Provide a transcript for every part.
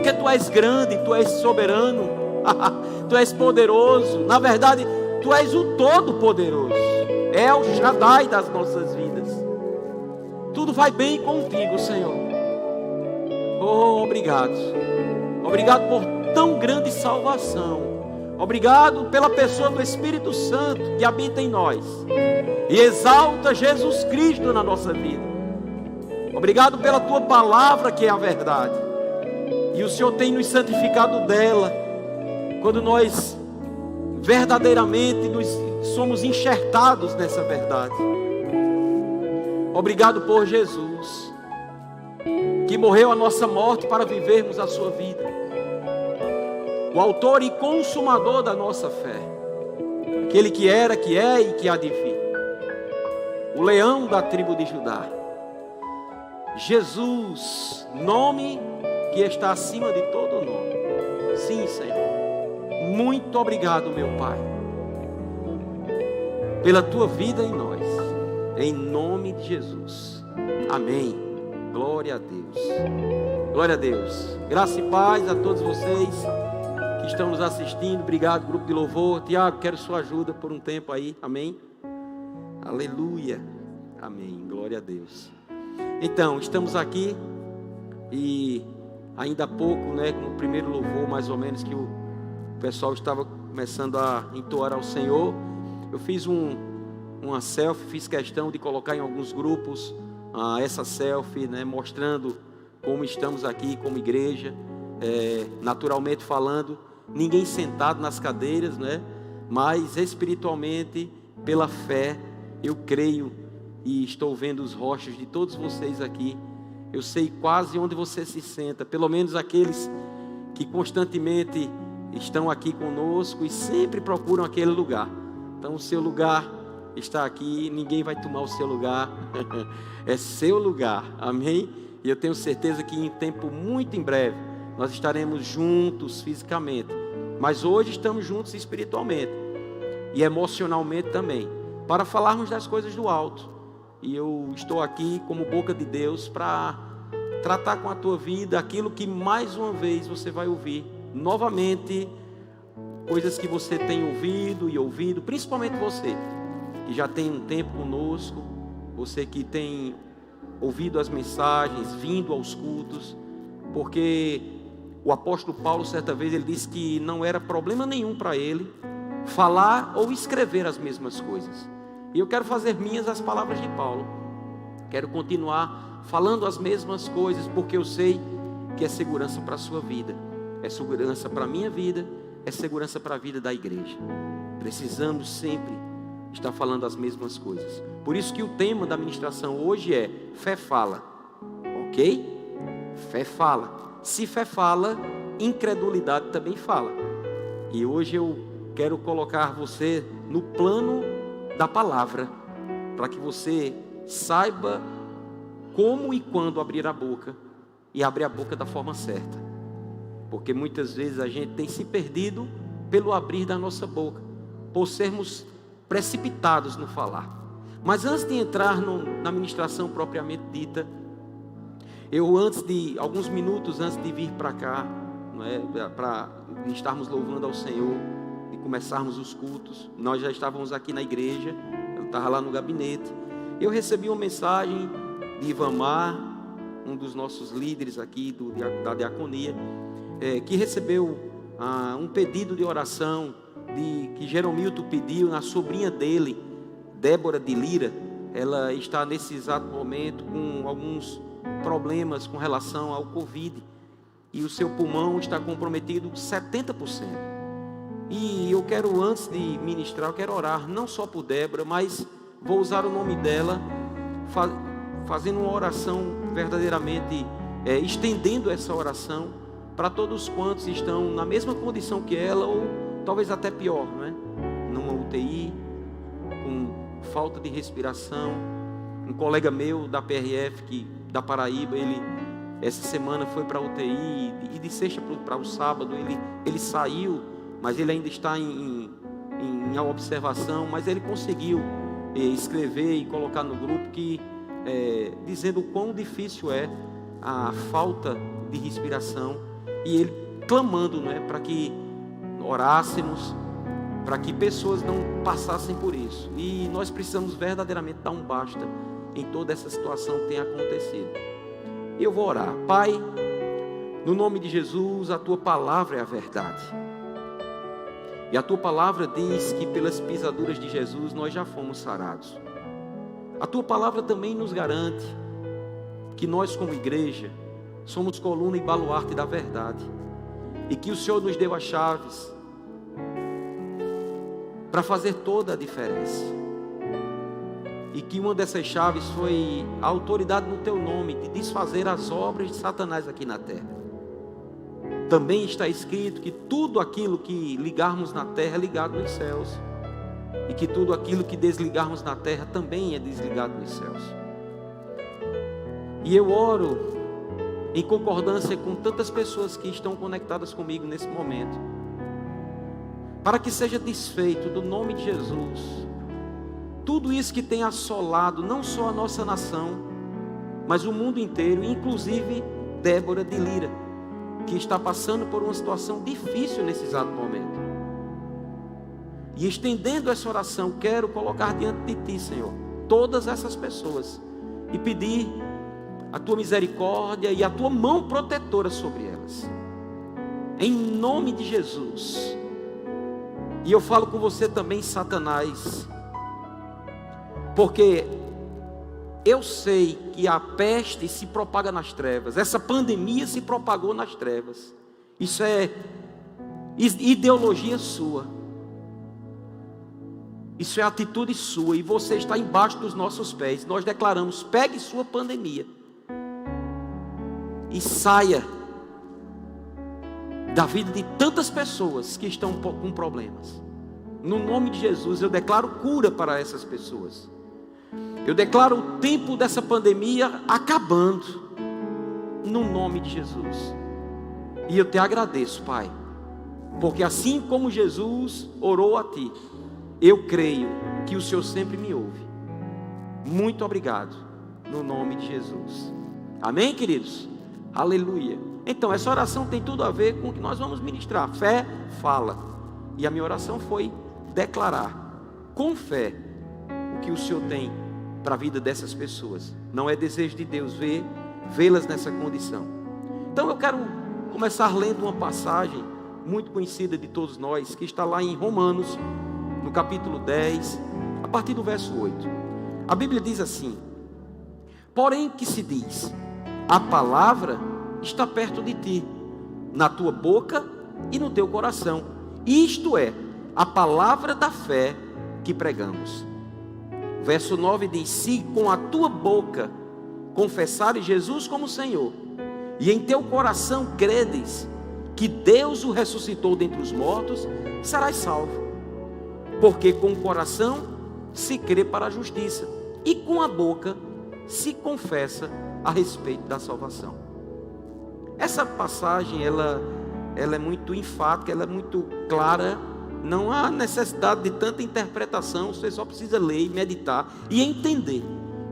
porque Tu és grande, Tu és soberano, Tu és poderoso. Na verdade, Tu és o Todo-Poderoso, é o Shaddai das nossas vidas. Tudo vai bem contigo, Senhor. Oh, obrigado. Obrigado por tão grande salvação. Obrigado pela pessoa do Espírito Santo que habita em nós e exalta Jesus Cristo na nossa vida. Obrigado pela Tua palavra, que é a verdade, e o Senhor tem nos santificado dela, quando nós verdadeiramente somos enxertados nessa verdade. Obrigado por Jesus, que morreu a nossa morte para vivermos a sua vida, o autor e consumador da nossa fé, aquele que era, que é e que há de vir, o leão da tribo de Judá, Jesus, nome que está acima de todo nome. Sim, Senhor, muito obrigado, meu Pai, pela Tua vida em nós, em nome de Jesus, amém. Glória a Deus, glória a Deus. Graça e paz a todos vocês que estão nos assistindo. Obrigado, grupo de louvor. Tiago, quero sua ajuda por um tempo aí, amém? Aleluia, amém, glória a Deus. Então, estamos aqui e ainda há pouco, no primeiro louvor, mais ou menos, que o pessoal estava começando a entoar ao Senhor, eu fiz uma selfie, fiz questão de colocar em alguns grupos essa selfie, mostrando como estamos aqui como igreja, naturalmente falando, ninguém sentado nas cadeiras, mas espiritualmente, pela fé, eu creio e estou vendo os rostos de todos vocês aqui. Eu sei quase onde você se senta, pelo menos aqueles que constantemente estão aqui conosco e sempre procuram aquele lugar. Então o seu lugar está aqui, ninguém vai tomar o seu lugar, é seu lugar, amém? E eu tenho certeza que em tempo muito em breve nós estaremos juntos fisicamente, mas hoje estamos juntos espiritualmente e emocionalmente também, para falarmos das coisas do alto. E eu estou aqui como boca de Deus para tratar com a tua vida aquilo que mais uma vez você vai ouvir novamente, coisas que você tem ouvido, principalmente você que já tem um tempo conosco, você que tem ouvido as mensagens, vindo aos cultos, porque o apóstolo Paulo, certa vez, ele disse que não era problema nenhum para ele falar ou escrever as mesmas coisas. E eu quero fazer minhas as palavras de Paulo. Quero continuar falando as mesmas coisas, porque eu sei que é segurança para a sua vida, é segurança para a minha vida, é segurança para a vida da igreja. Precisamos sempre estar falando as mesmas coisas. Por isso que o tema da ministração hoje é fé fala, ok? Fé fala. Se fé fala, incredulidade também fala. E hoje eu quero colocar você no plano da palavra, para que você saiba como e quando abrir a boca, e abrir a boca da forma certa, porque muitas vezes a gente tem se perdido pelo abrir da nossa boca, por sermos precipitados no falar. Mas antes de entrar na ministração propriamente dita, eu alguns minutos antes de vir para cá, para estarmos louvando ao Senhor e começarmos os cultos, nós já estávamos aqui na igreja, eu estava lá no gabinete, eu recebi uma mensagem de Ivamar, um dos nossos líderes aqui da diaconia, que recebeu um pedido de oração que Jeromilton pediu na sobrinha dele, Débora de Lira. Ela está nesse exato momento com alguns problemas com relação ao Covid, e o seu pulmão está comprometido 70%. E eu quero, antes de ministrar, eu quero orar, não só por Débora, mas vou usar o nome dela, fazendo uma oração verdadeiramente, estendendo essa oração para todos quantos estão na mesma condição que ela, ou talvez até pior, numa UTI, com falta de respiração. Um colega meu da PRF, da Paraíba, ele essa semana foi para a UTI, e de sexta para o sábado ele saiu, mas ele ainda está em observação, mas ele conseguiu escrever e colocar no grupo dizendo o quão difícil é a falta de respiração, E ele clamando, não é, para que orássemos, para que pessoas não passassem por isso. E nós precisamos verdadeiramente dar um basta em toda essa situação que tem acontecido. E eu vou orar. Pai, no nome de Jesus, a tua palavra é a verdade. E a tua palavra diz que pelas pisaduras de Jesus nós já fomos sarados. A tua palavra também nos garante que nós, como igreja, somos coluna e baluarte da verdade. E que o Senhor nos deu as chaves para fazer toda a diferença. E que uma dessas chaves foi a autoridade no teu nome de desfazer as obras de Satanás aqui na terra. Também está escrito que tudo aquilo que ligarmos na terra é ligado nos céus. E que tudo aquilo que desligarmos na terra também é desligado nos céus. E eu oro em concordância com tantas pessoas que estão conectadas comigo nesse momento, para que seja desfeito do nome de Jesus tudo isso que tem assolado não só a nossa nação, mas o mundo inteiro, inclusive Débora de Lira, que está passando por uma situação difícil nesse exato momento. E estendendo essa oração, quero colocar diante de ti, Senhor, todas essas pessoas e pedir a tua misericórdia e a tua mão protetora sobre elas, em nome de Jesus. E eu falo com você também, Satanás, porque eu sei que a peste se propaga nas trevas. Essa pandemia se propagou nas trevas. Isso é ideologia sua. Isso é atitude sua. E você está embaixo dos nossos pés. Nós declaramos: pegue sua pandemia e saia da vida de tantas pessoas que estão com problemas. No nome de Jesus, eu declaro cura para essas pessoas. Eu declaro o tempo dessa pandemia acabando, no nome de Jesus. E eu te agradeço, Pai, porque assim como Jesus orou a ti, eu creio que o Senhor sempre me ouve. Muito obrigado, no nome de Jesus. Amém, queridos? Aleluia. Então, essa oração tem tudo a ver com o que nós vamos ministrar. Fé fala. E a minha oração foi declarar com fé o que o Senhor tem para a vida dessas pessoas. Não é desejo de Deus vê-las nessa condição. Então eu quero começar lendo uma passagem muito conhecida de todos nós, que está lá em Romanos, no capítulo 10, a partir do verso 8. A Bíblia diz assim: porém que se diz, a palavra está perto de ti, na tua boca e no teu coração. Isto é, a palavra da fé que pregamos. Verso 9 diz: se com a tua boca confessares Jesus como Senhor, e em teu coração credes que Deus o ressuscitou dentre os mortos, serás salvo. Porque com o coração se crê para a justiça, e com a boca se confessa a respeito da salvação. Essa passagem ela é muito enfática, ela é muito clara. Não há necessidade de tanta interpretação. Você só precisa ler, meditar e entender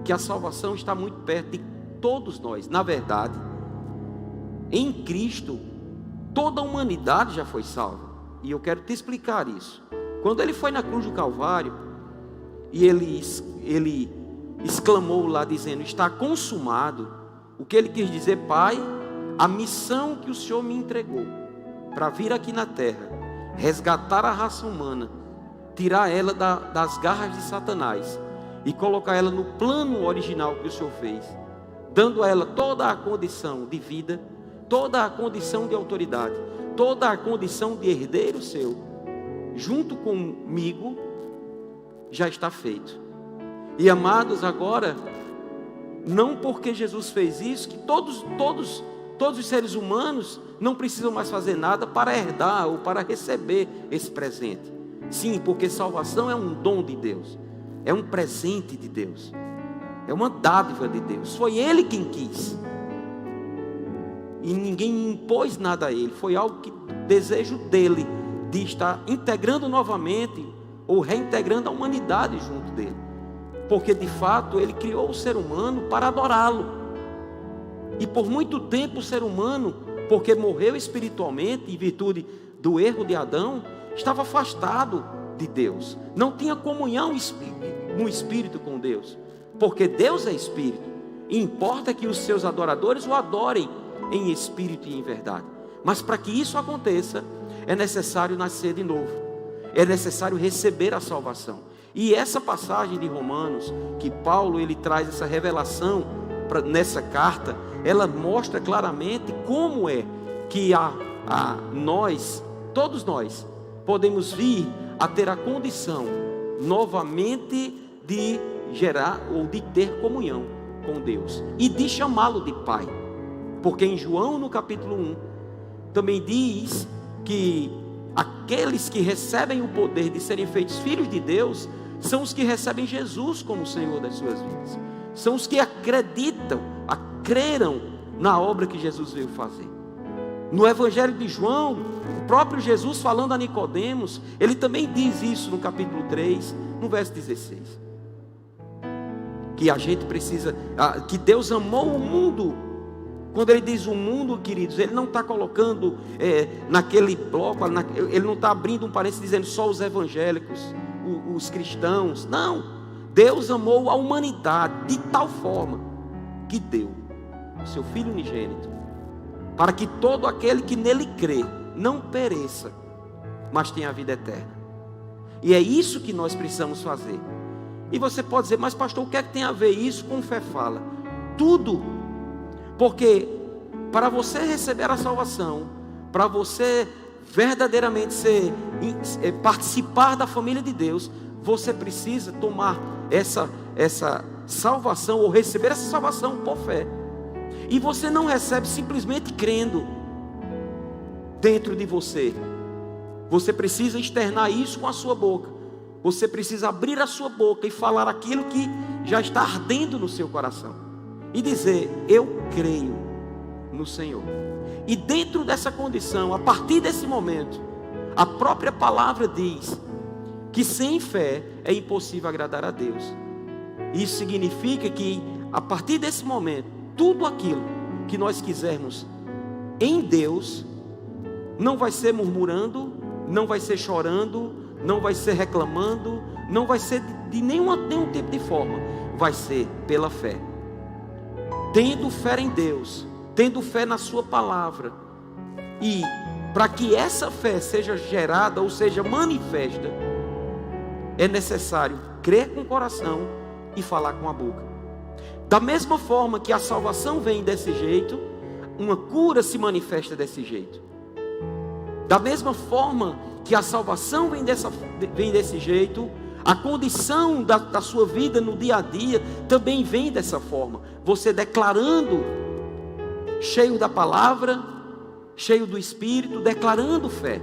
que a salvação está muito perto de todos nós. Na verdade, em Cristo, toda a humanidade já foi salva. E eu quero te explicar isso. Quando ele foi na cruz do Calvário, e ele exclamou lá dizendo: está consumado. O que ele quis dizer: Pai, a missão que o Senhor me entregou para vir aqui na terra, resgatar a raça humana, tirar ela das garras de Satanás e colocar ela no plano original que o Senhor fez, dando a ela toda a condição de vida, toda a condição de autoridade, toda a condição de herdeiro seu, junto comigo, já está feito. E amados, agora, não porque Jesus fez isso, que todos os seres humanos não precisam mais fazer nada para herdar ou para receber esse presente. Sim, porque salvação é um dom de Deus, é um presente de Deus, é uma dádiva de Deus. Foi Ele quem quis, e ninguém impôs nada a Ele. Foi algo que desejo dele, de estar integrando novamente ou reintegrando a humanidade junto dele, porque de fato Ele criou o ser humano para adorá-lo. E por muito tempo o ser humano porque morreu espiritualmente em virtude do erro de Adão, estava afastado de Deus, não tinha comunhão no espírito com Deus, porque Deus é espírito, e importa que os seus adoradores o adorem em espírito e em verdade. Mas para que isso aconteça, é necessário nascer de novo, é necessário receber a salvação. E essa passagem de Romanos, que Paulo ele traz essa revelação nessa carta, ela mostra claramente como é que nós, todos nós, podemos vir a ter a condição novamente de gerar ou de ter comunhão com Deus e de chamá-lo de Pai, porque em João no capítulo 1 também diz que aqueles que recebem o poder de serem feitos filhos de Deus são os que recebem Jesus como Senhor das suas vidas, são os que creram na obra que Jesus veio fazer. No Evangelho de João, o próprio Jesus falando a Nicodemos, ele também diz isso no capítulo 3, no verso 16. Que a gente precisa, que Deus amou o mundo. Quando ele diz o mundo, queridos, ele não está colocando naquele bloco, ele não está abrindo um parênteses dizendo só os evangélicos, os cristãos. Não, Deus amou a humanidade de tal forma que deu o seu Filho unigênito, para que todo aquele que nele crê não pereça, mas tenha a vida eterna. E é isso que nós precisamos fazer. E você pode dizer, mas pastor, o que é que tem a ver isso com fé fala? Tudo, porque para você receber a salvação, para você verdadeiramente participar da família de Deus, você precisa tomar essa salvação, ou receber essa salvação por fé. E você não recebe simplesmente crendo dentro de você. Você precisa externar isso com a sua boca. Você precisa abrir a sua boca e falar aquilo que já está ardendo no seu coração. E dizer, eu creio no Senhor. E dentro dessa condição, a partir desse momento, a própria palavra diz que sem fé é impossível agradar a Deus. Isso significa que a partir desse momento, tudo aquilo que nós quisermos em Deus, não vai ser murmurando, não vai ser chorando, não vai ser reclamando, não vai ser de nenhum tipo de forma, vai ser pela fé, tendo fé em Deus, tendo fé na sua palavra. E para que essa fé seja gerada, ou seja, manifesta, é necessário crer com o coração e falar com a boca. Da mesma forma que a salvação vem desse jeito, uma cura se manifesta desse jeito. Da mesma forma que a salvação vem desse jeito, a condição da sua vida no dia a dia também vem dessa forma. Você declarando, cheio da palavra, cheio do Espírito, declarando fé,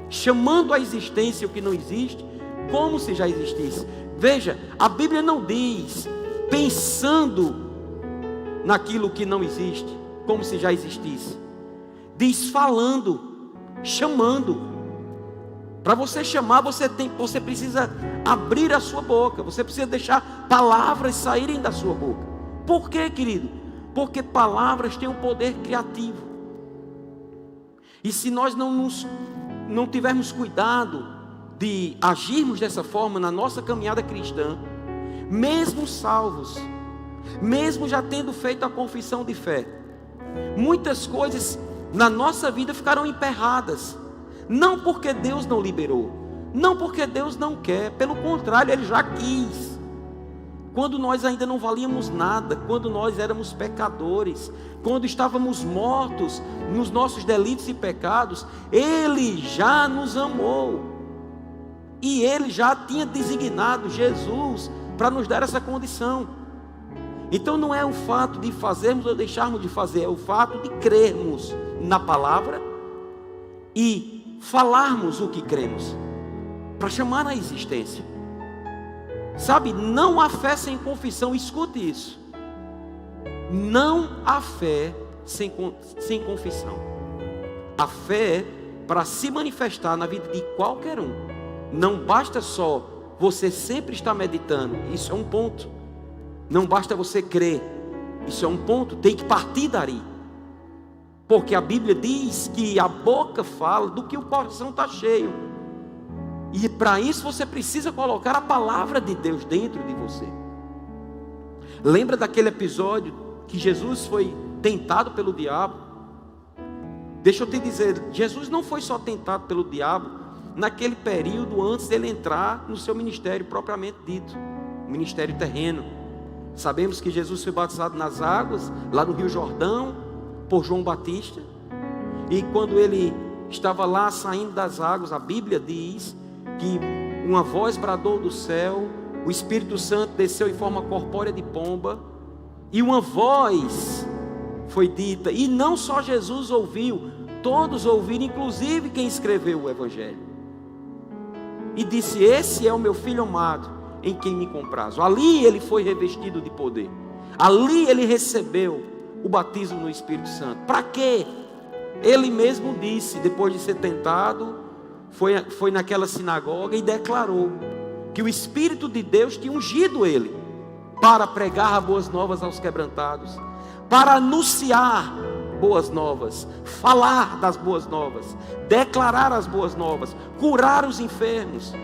chamando à existência o que não existe, como se já existisse. Veja, a Bíblia não diz pensando naquilo que não existe, como se já existisse. Diz falando, chamando. Para você chamar, você precisa abrir a sua boca, você precisa deixar palavras saírem da sua boca. Por quê, querido? Porque palavras têm um poder criativo. E se nós não tivermos cuidado de agirmos dessa forma na nossa caminhada cristã, mesmo salvos, mesmo já tendo feito a confissão de fé, muitas coisas na nossa vida ficaram emperradas. Não porque Deus não liberou, não porque Deus não quer, pelo contrário, Ele já quis. Quando nós ainda não valíamos nada, quando nós éramos pecadores, quando estávamos mortos nos nossos delitos e pecados, Ele já nos amou. E Ele já tinha designado Jesus para nos dar essa condição. Então não é o fato de fazermos ou deixarmos de fazer, é o fato de crermos na palavra e falarmos o que cremos, para chamar a existência. Sabe, não há fé sem confissão. Escute isso. Não há fé sem confissão. A fé, para se manifestar na vida de qualquer um, não basta só você sempre estar meditando. Isso é um ponto. Não basta você crer. Isso é um ponto. Tem que partir dali. Porque a Bíblia diz que a boca fala do que o coração está cheio. E para isso você precisa colocar a palavra de Deus dentro de você. Lembra daquele episódio que Jesus foi tentado pelo diabo? Deixa eu te dizer, Jesus não foi só tentado pelo diabo naquele período antes dele entrar no seu ministério propriamente dito, o ministério terreno. Sabemos que Jesus foi batizado nas águas, lá no Rio Jordão, por João Batista. E quando ele estava lá saindo das águas, a Bíblia diz que uma voz bradou do céu, o Espírito Santo desceu em forma corpórea de pomba, e uma voz foi dita, e não só Jesus ouviu, todos ouviram, inclusive quem escreveu o Evangelho. E disse: esse é o meu filho amado, em quem me comprazo. Ali ele foi revestido de poder. Ali ele recebeu o batismo no Espírito Santo. Para quê? Ele mesmo disse, depois de ser tentado, foi naquela sinagoga e declarou que o Espírito de Deus tinha ungido ele para pregar boas novas aos quebrantados, para anunciar boas novas, falar das boas novas, declarar as boas novas, curar os enfermos,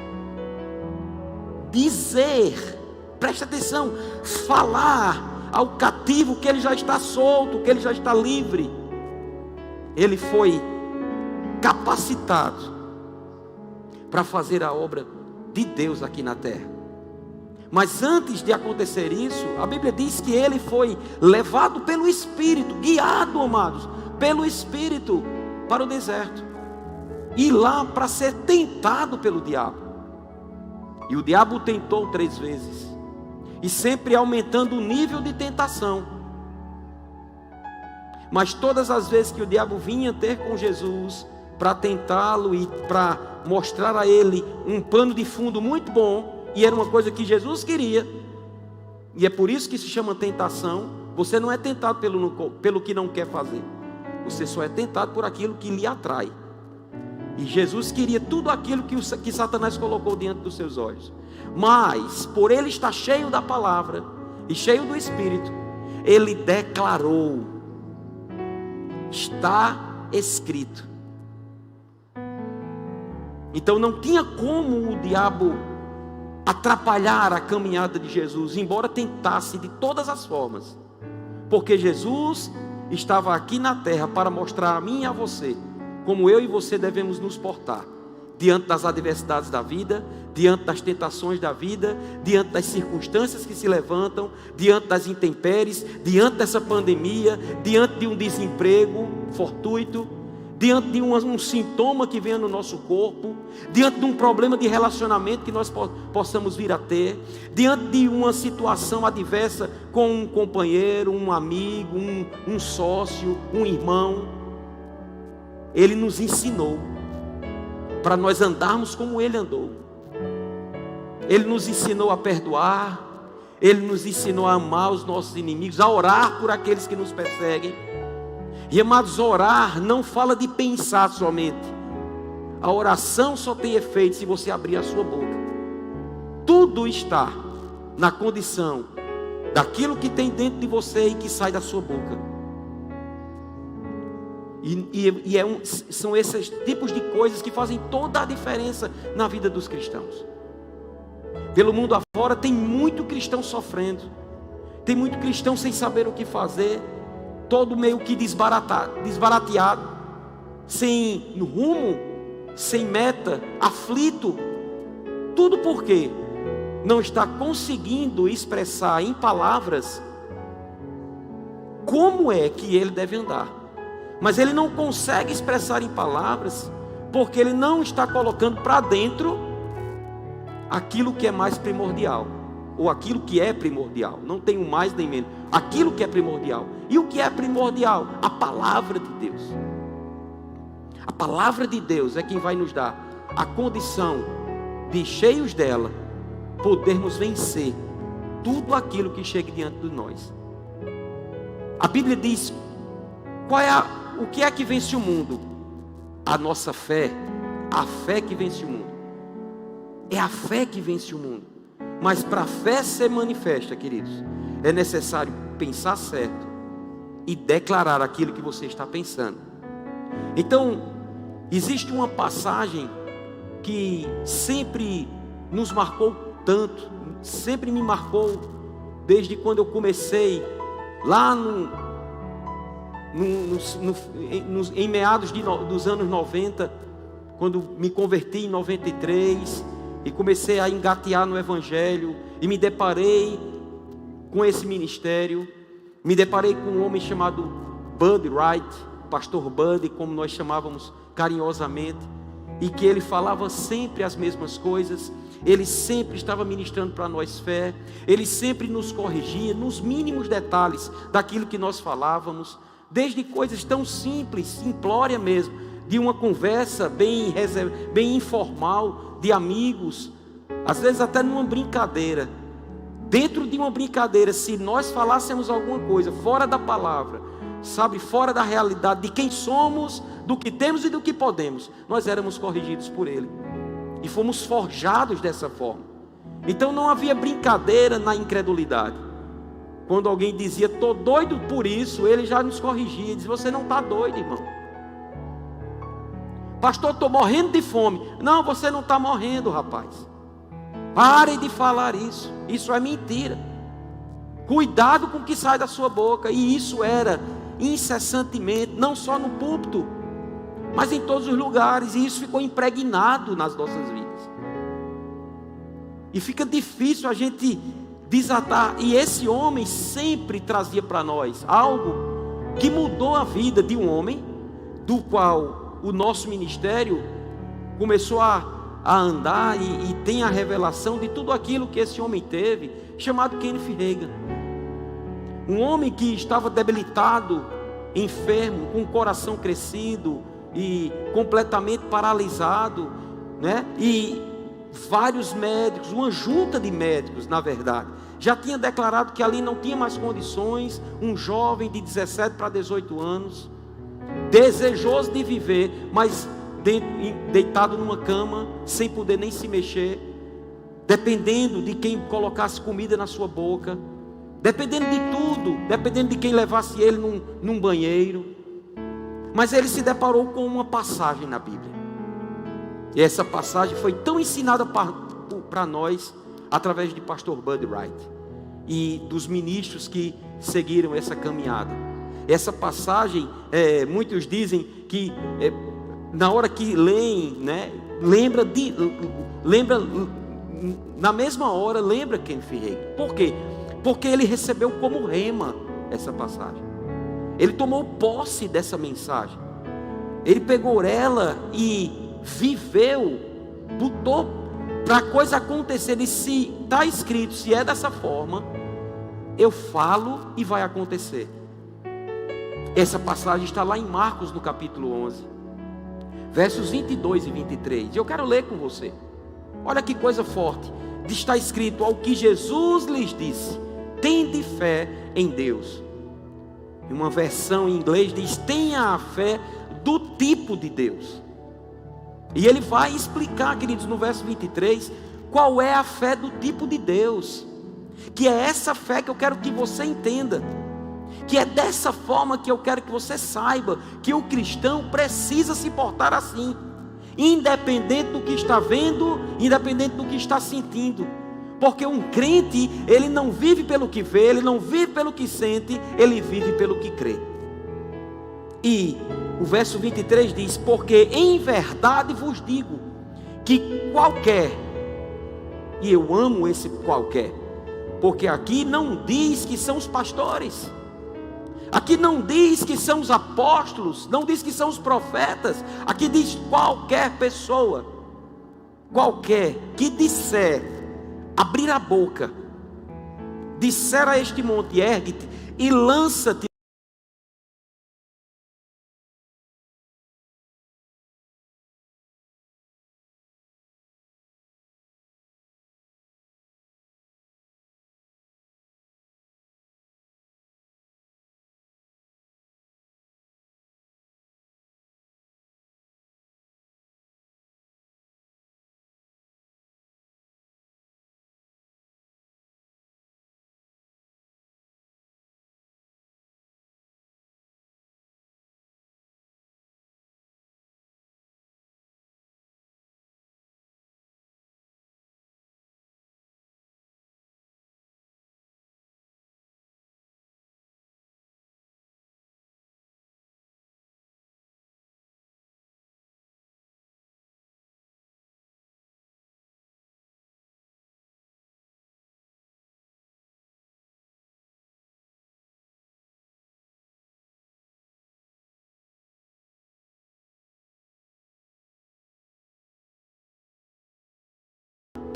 dizer, presta atenção, falar ao cativo que ele já está solto, que ele já está livre. Ele foi capacitado para fazer a obra de Deus aqui na terra. Mas antes de acontecer isso, a Bíblia diz que ele foi levado pelo Espírito, guiado, amados, pelo Espírito para o deserto, e lá para ser tentado pelo diabo. E o diabo o tentou 3 vezes, e sempre aumentando o nível de tentação. Mas todas as vezes que o diabo vinha ter com Jesus para tentá-lo e para mostrar a ele um pano de fundo muito bom, e era uma coisa que Jesus queria, e é por isso que se chama tentação. Você não é tentado pelo que não quer fazer, você só é tentado por aquilo que lhe atrai. E Jesus queria tudo aquilo que Satanás colocou diante dos seus olhos. Mas por ele estar cheio da palavra e cheio do Espírito, ele declarou: está escrito. Então não tinha como o diabo atrapalhar a caminhada de Jesus, embora tentasse de todas as formas, porque Jesus estava aqui na terra para mostrar a mim e a você como eu e você devemos nos portar diante das adversidades da vida, diante das tentações da vida, diante das circunstâncias que se levantam, diante das intempéries, diante dessa pandemia, diante de um desemprego fortuito, diante de um sintoma que venha no nosso corpo, diante de um problema de relacionamento que nós possamos vir a ter, diante de uma situação adversa com um companheiro, um amigo, um sócio, um irmão. Ele nos ensinou para nós andarmos como Ele andou. Ele nos ensinou a perdoar, Ele nos ensinou a amar os nossos inimigos, a orar por aqueles que nos perseguem. E amados, orar não fala de pensar somente. A oração só tem efeito se você abrir a sua boca. Tudo está na condição daquilo que tem dentro de você e que sai da sua boca. São esses tipos de coisas que fazem toda a diferença na vida dos cristãos. Pelo mundo afora tem muito cristão sofrendo, tem muito cristão sem saber o que fazer, todo meio que desbarateado, sem rumo, sem meta, aflito. Tudo porque não está conseguindo expressar em palavras como é que ele deve andar. Mas ele não consegue expressar em palavras, porque ele não está colocando para dentro aquilo que é mais primordial, ou aquilo que é primordial. Não tem um mais nem menos, aquilo que é primordial. E o que é primordial? A palavra de Deus. A palavra de Deus é quem vai nos dar a condição de, cheios dela, podermos vencer tudo aquilo que chega diante de nós. A Bíblia diz: o que é que vence o mundo? A nossa fé. A fé que vence o mundo. É a fé que vence o mundo. Mas para a fé ser manifesta, queridos, é necessário pensar certo, e declarar aquilo que você está pensando. Então, existe uma passagem que sempre nos marcou tanto, sempre me marcou desde quando eu comecei lá em meados dos anos 90, quando me converti em 93 e comecei a engatear no Evangelho e me deparei com esse ministério. Me deparei com um homem chamado Bud Wright, pastor Bud, como nós chamávamos carinhosamente, e que ele falava sempre as mesmas coisas. Ele sempre estava ministrando para nós fé, ele sempre nos corrigia nos mínimos detalhes daquilo que nós falávamos, desde coisas tão simples, simplória mesmo, de uma conversa bem informal, de amigos, às vezes até numa brincadeira. Dentro de uma brincadeira, se nós falássemos alguma coisa fora da palavra, sabe, fora da realidade de quem somos, do que temos e do que podemos, nós éramos corrigidos por ele e fomos forjados dessa forma. Então não havia brincadeira na incredulidade. Quando alguém dizia, estou doido por isso, ele já nos corrigia, dizia, você não está doido, irmão. Pastor, estou morrendo de fome. Não, você não está morrendo, rapaz. Pare de falar isso, isso é mentira. Cuidado com o que sai da sua boca. E isso era incessantemente, não só no púlpito, mas em todos os lugares. E isso ficou impregnado nas nossas vidas. E fica difícil a gente desatar. E esse homem sempre trazia para nós algo que mudou a vida de um homem, do qual o nosso ministério começou a andar e tem a revelação de tudo aquilo que esse homem teve, chamado Kenneth Hagin. Um homem que estava debilitado, enfermo, com o coração crescido e completamente paralisado, né? E vários médicos, uma junta de médicos, na verdade, já tinha declarado que ali não tinha mais condições. Um jovem de 17 para 18 anos, desejoso de viver, mas deitado numa cama, sem poder nem se mexer, dependendo de quem colocasse comida na sua boca, dependendo de tudo, dependendo de quem levasse ele num banheiro. Mas ele se deparou com uma passagem na Bíblia, e essa passagem foi tão ensinada para nós, através de pastor Bud Wright e dos ministros que seguiram essa caminhada. Essa passagem, muitos dizem que na hora que leem, né, lembra na mesma hora, lembra Kenneth Hagin. Por quê? Porque ele recebeu como rema essa passagem. Ele tomou posse dessa mensagem. Ele pegou ela e viveu, botou para a coisa acontecer. E se está escrito, se é dessa forma, eu falo e vai acontecer. Essa passagem está lá em Marcos, no capítulo 11. Versos 22 e 23, eu quero ler com você. Olha que coisa forte. Está escrito, ao que Jesus lhes disse, tende fé em Deus. Em uma versão em inglês diz, tenha a fé do tipo de Deus. E ele vai explicar, queridos, no verso 23, qual é a fé do tipo de Deus. Que é essa fé que eu quero que você entenda. Que é dessa forma que eu quero que você saiba que o cristão precisa se portar assim, independente do que está vendo, independente do que está sentindo. Porque um crente, ele não vive pelo que vê, ele não vive pelo que sente, ele vive pelo que crê. E o verso 23 diz, porque em verdade vos digo, que qualquer, e eu amo esse qualquer, porque aqui não diz que são os pastores, aqui não diz que são os apóstolos, não diz que são os profetas, aqui diz qualquer pessoa, qualquer que disser, abrir a boca, disser a este monte, ergue-te e lança-te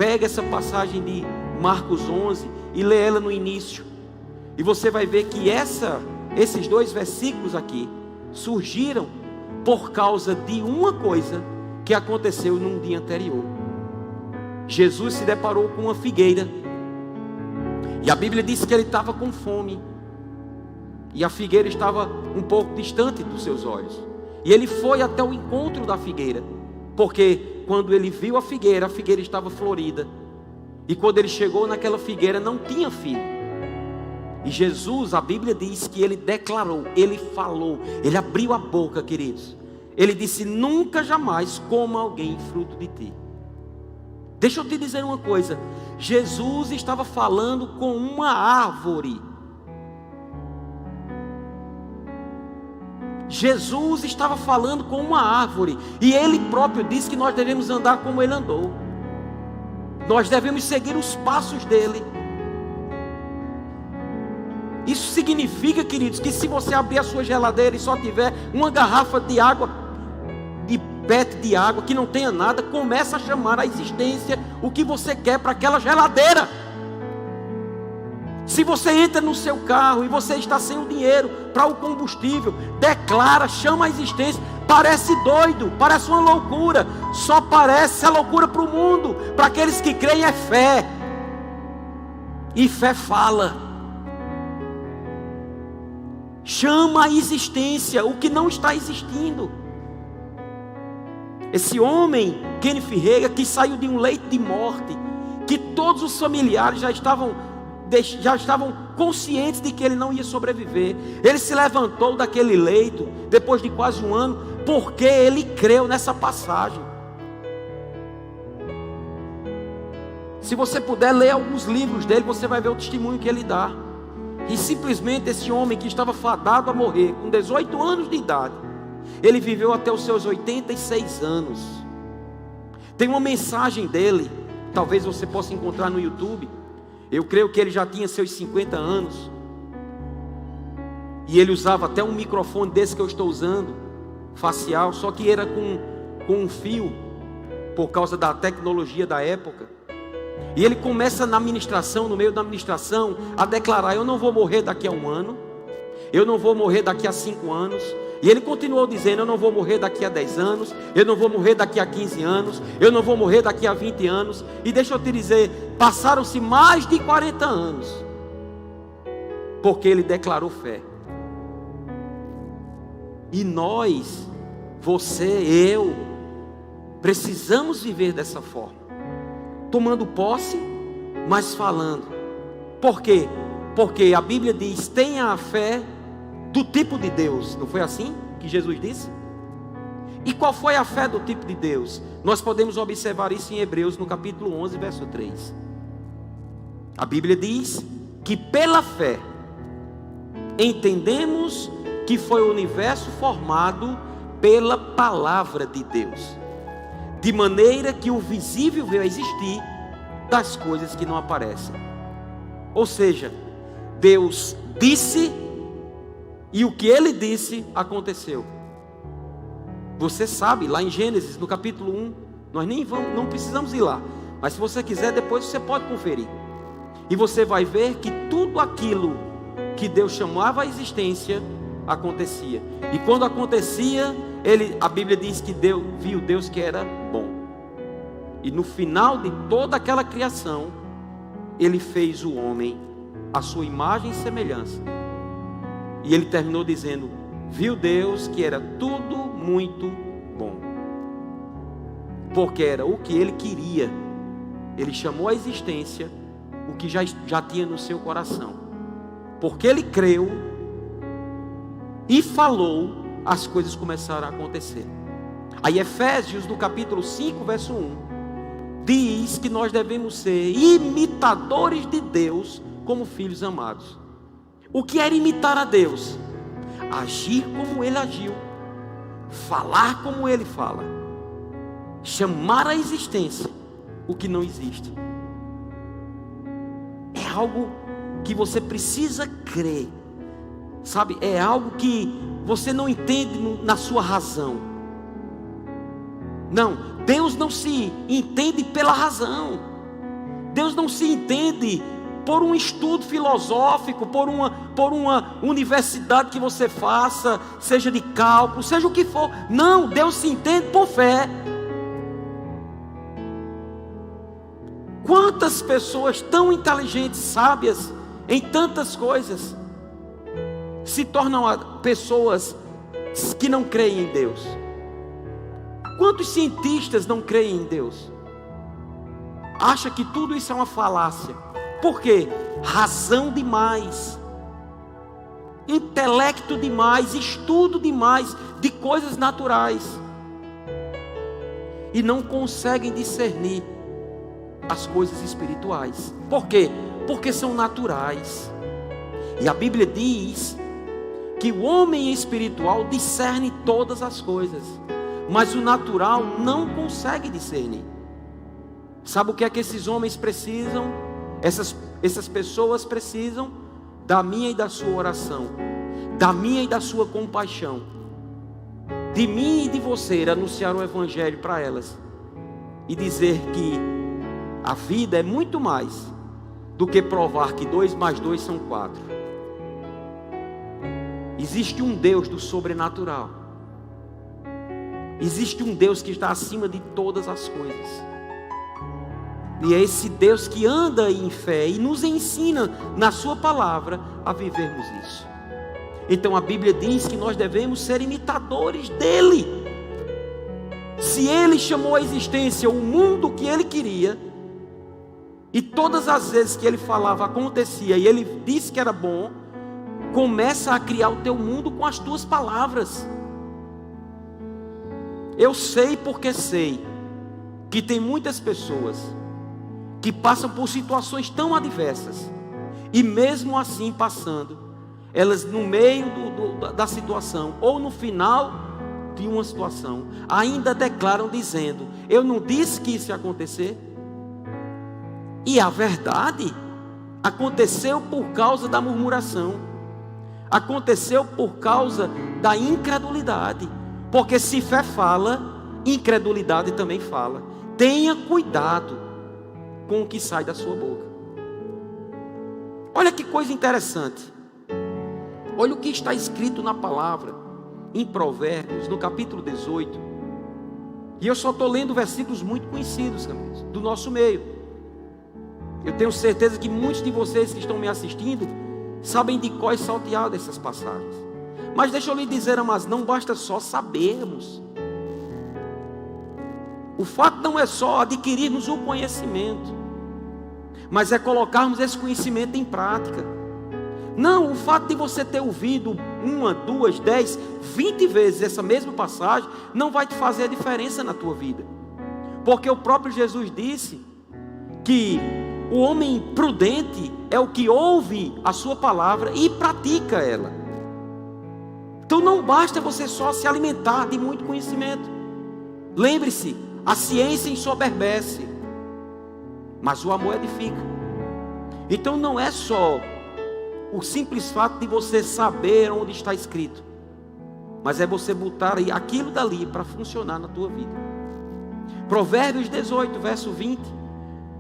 Pega essa passagem de Marcos 11 e lê ela no início. E você vai ver que esses 2 versículos aqui surgiram por causa de uma coisa que aconteceu num dia anterior. Jesus se deparou com uma figueira. E a Bíblia diz que ele estava com fome. E a figueira estava um pouco distante dos seus olhos. E ele foi até o encontro da figueira. Porque quando ele viu a figueira estava florida. E quando ele chegou naquela figueira não tinha filho. E Jesus, a Bíblia diz que ele declarou, ele falou, ele abriu a boca, queridos. Ele disse: nunca jamais coma alguém fruto de ti. Deixa eu te dizer uma coisa. Jesus estava falando com uma árvore. Jesus estava falando com uma árvore. E ele próprio disse que nós devemos andar como ele andou. Nós devemos seguir os passos dele. Isso significa, queridos, que se você abrir a sua geladeira e só tiver uma garrafa de água, de PET de água, que não tenha nada, começa a chamar à existência o que você quer para aquela geladeira. Se você entra no seu carro e você está sem o dinheiro para o combustível, declara, chama à existência. Parece doido, parece uma loucura. Só parece a loucura para o mundo. Para aqueles que creem é fé. E fé fala. Chama à existência o que não está existindo. Esse homem, Kenneth Reagan, que saiu de um leito de morte, que todos os familiares já estavam conscientes de que ele não ia sobreviver. Ele se levantou daquele leito, depois de quase um ano, porque ele creu nessa passagem. Se você puder ler alguns livros dele, você vai ver o testemunho que ele dá. E simplesmente esse homem que estava fadado a morrer, com 18 anos de idade, ele viveu até os seus 86 anos. Tem uma mensagem dele, talvez você possa encontrar no YouTube. Eu creio que ele já tinha seus 50 anos. E ele usava até um microfone desse que eu estou usando, facial, só que era com um fio, por causa da tecnologia da época. E ele começa na ministração, no meio da ministração, a declarar: eu não vou morrer daqui a um ano, eu não vou morrer daqui a 5 anos. E ele continuou dizendo: eu não vou morrer daqui a 10 anos, eu não vou morrer daqui a 15 anos, eu não vou morrer daqui a 20 anos. E deixa eu te dizer, passaram-se mais de 40 anos, porque ele declarou fé. E nós, você, eu, precisamos viver dessa forma, tomando posse, mas falando. Por quê? Porque a Bíblia diz: tenha a fé do tipo de Deus. Não foi assim que Jesus disse? E qual foi a fé do tipo de Deus? Nós podemos observar isso em Hebreus, no capítulo 11, verso 3. A Bíblia diz que pela fé entendemos que foi o universo formado pela palavra de Deus, de maneira que o visível veio a existir das coisas que não aparecem. Ou seja, Deus disse, e o que ele disse aconteceu. Você sabe, lá em Gênesis, no capítulo 1, nós não precisamos ir lá, mas se você quiser, depois você pode conferir. E você vai ver que tudo aquilo que Deus chamava à existência acontecia. E quando acontecia, a Bíblia diz que viu Deus que era bom. E no final de toda aquela criação, ele fez o homem à sua imagem e semelhança. E ele terminou dizendo: viu Deus que era tudo muito bom. Porque era o que ele queria. Ele chamou à existência o que já tinha no seu coração. Porque ele creu e falou, as coisas começaram a acontecer. Aí Efésios, no capítulo 5, verso 1, diz que nós devemos ser imitadores de Deus como filhos amados. O que era imitar a Deus? Agir como ele agiu, falar como ele fala, chamar à existência o que não existe. É algo que você precisa crer, sabe? É algo que você não entende na sua razão. Não, Deus não se entende pela razão. Deus não se entende por um estudo filosófico, por uma universidade que você faça, seja de cálculo, seja o que for. Não, Deus se entende por fé. Quantas pessoas tão inteligentes, sábias em tantas coisas, se tornam pessoas que não creem em Deus? Quantos cientistas não creem em Deus? Acha que tudo isso é uma falácia. Por quê? Razão demais, intelecto demais, estudo demais de coisas naturais, e não conseguem discernir as coisas espirituais. Por quê? Porque são naturais. E a Bíblia diz que o homem espiritual discerne todas as coisas, mas o natural não consegue discernir. Sabe o que é que esses homens precisam? Essas pessoas precisam da minha e da sua oração, da minha e da sua compaixão, de mim e de você anunciar o Evangelho para elas e dizer que a vida é muito mais do que provar que 2 mais 2 são 4. Existe um Deus do sobrenatural. Existe um Deus que está acima de todas as coisas. E é esse Deus que anda em fé e nos ensina na sua palavra a vivermos isso. Então a Bíblia diz que nós devemos ser imitadores dele. Se ele chamou à existência o mundo que ele queria, e todas as vezes que ele falava acontecia, e ele disse que era bom, começa a criar o teu mundo com as tuas palavras. Eu sei porque sei que tem muitas pessoas que passam por situações tão adversas, e mesmo assim passando, elas no meio da situação, ou no final de uma situação, ainda declaram dizendo: eu não disse que isso ia acontecer. E a verdade aconteceu por causa da murmuração, aconteceu por causa da incredulidade. Porque se fé fala, incredulidade também fala. Tenha cuidado com o que sai da sua boca. Olha que coisa interessante. Olha o que está escrito na palavra, em Provérbios, no capítulo 18. E eu só estou lendo versículos muito conhecidos, amigos, do nosso meio. Eu tenho certeza que muitos de vocês que estão me assistindo sabem de cor salteado essas passagens. Mas deixa eu lhe dizer, mas não basta só sabermos. O fato não é só adquirirmos o conhecimento, mas é colocarmos esse conhecimento em prática. Não, o fato de você ter ouvido 1, 2, 10, 20 vezes essa mesma passagem não vai te fazer a diferença na tua vida. Porque o próprio Jesus disse que o homem prudente é o que ouve a sua palavra e pratica ela. Então não basta você só se alimentar de muito conhecimento. Lembre-se, a ciência ensoberbece, mas o amor edifica. Então não é só o simples fato de você saber onde está escrito, mas é você botar aquilo dali para funcionar na tua vida. Provérbios 18, verso 20,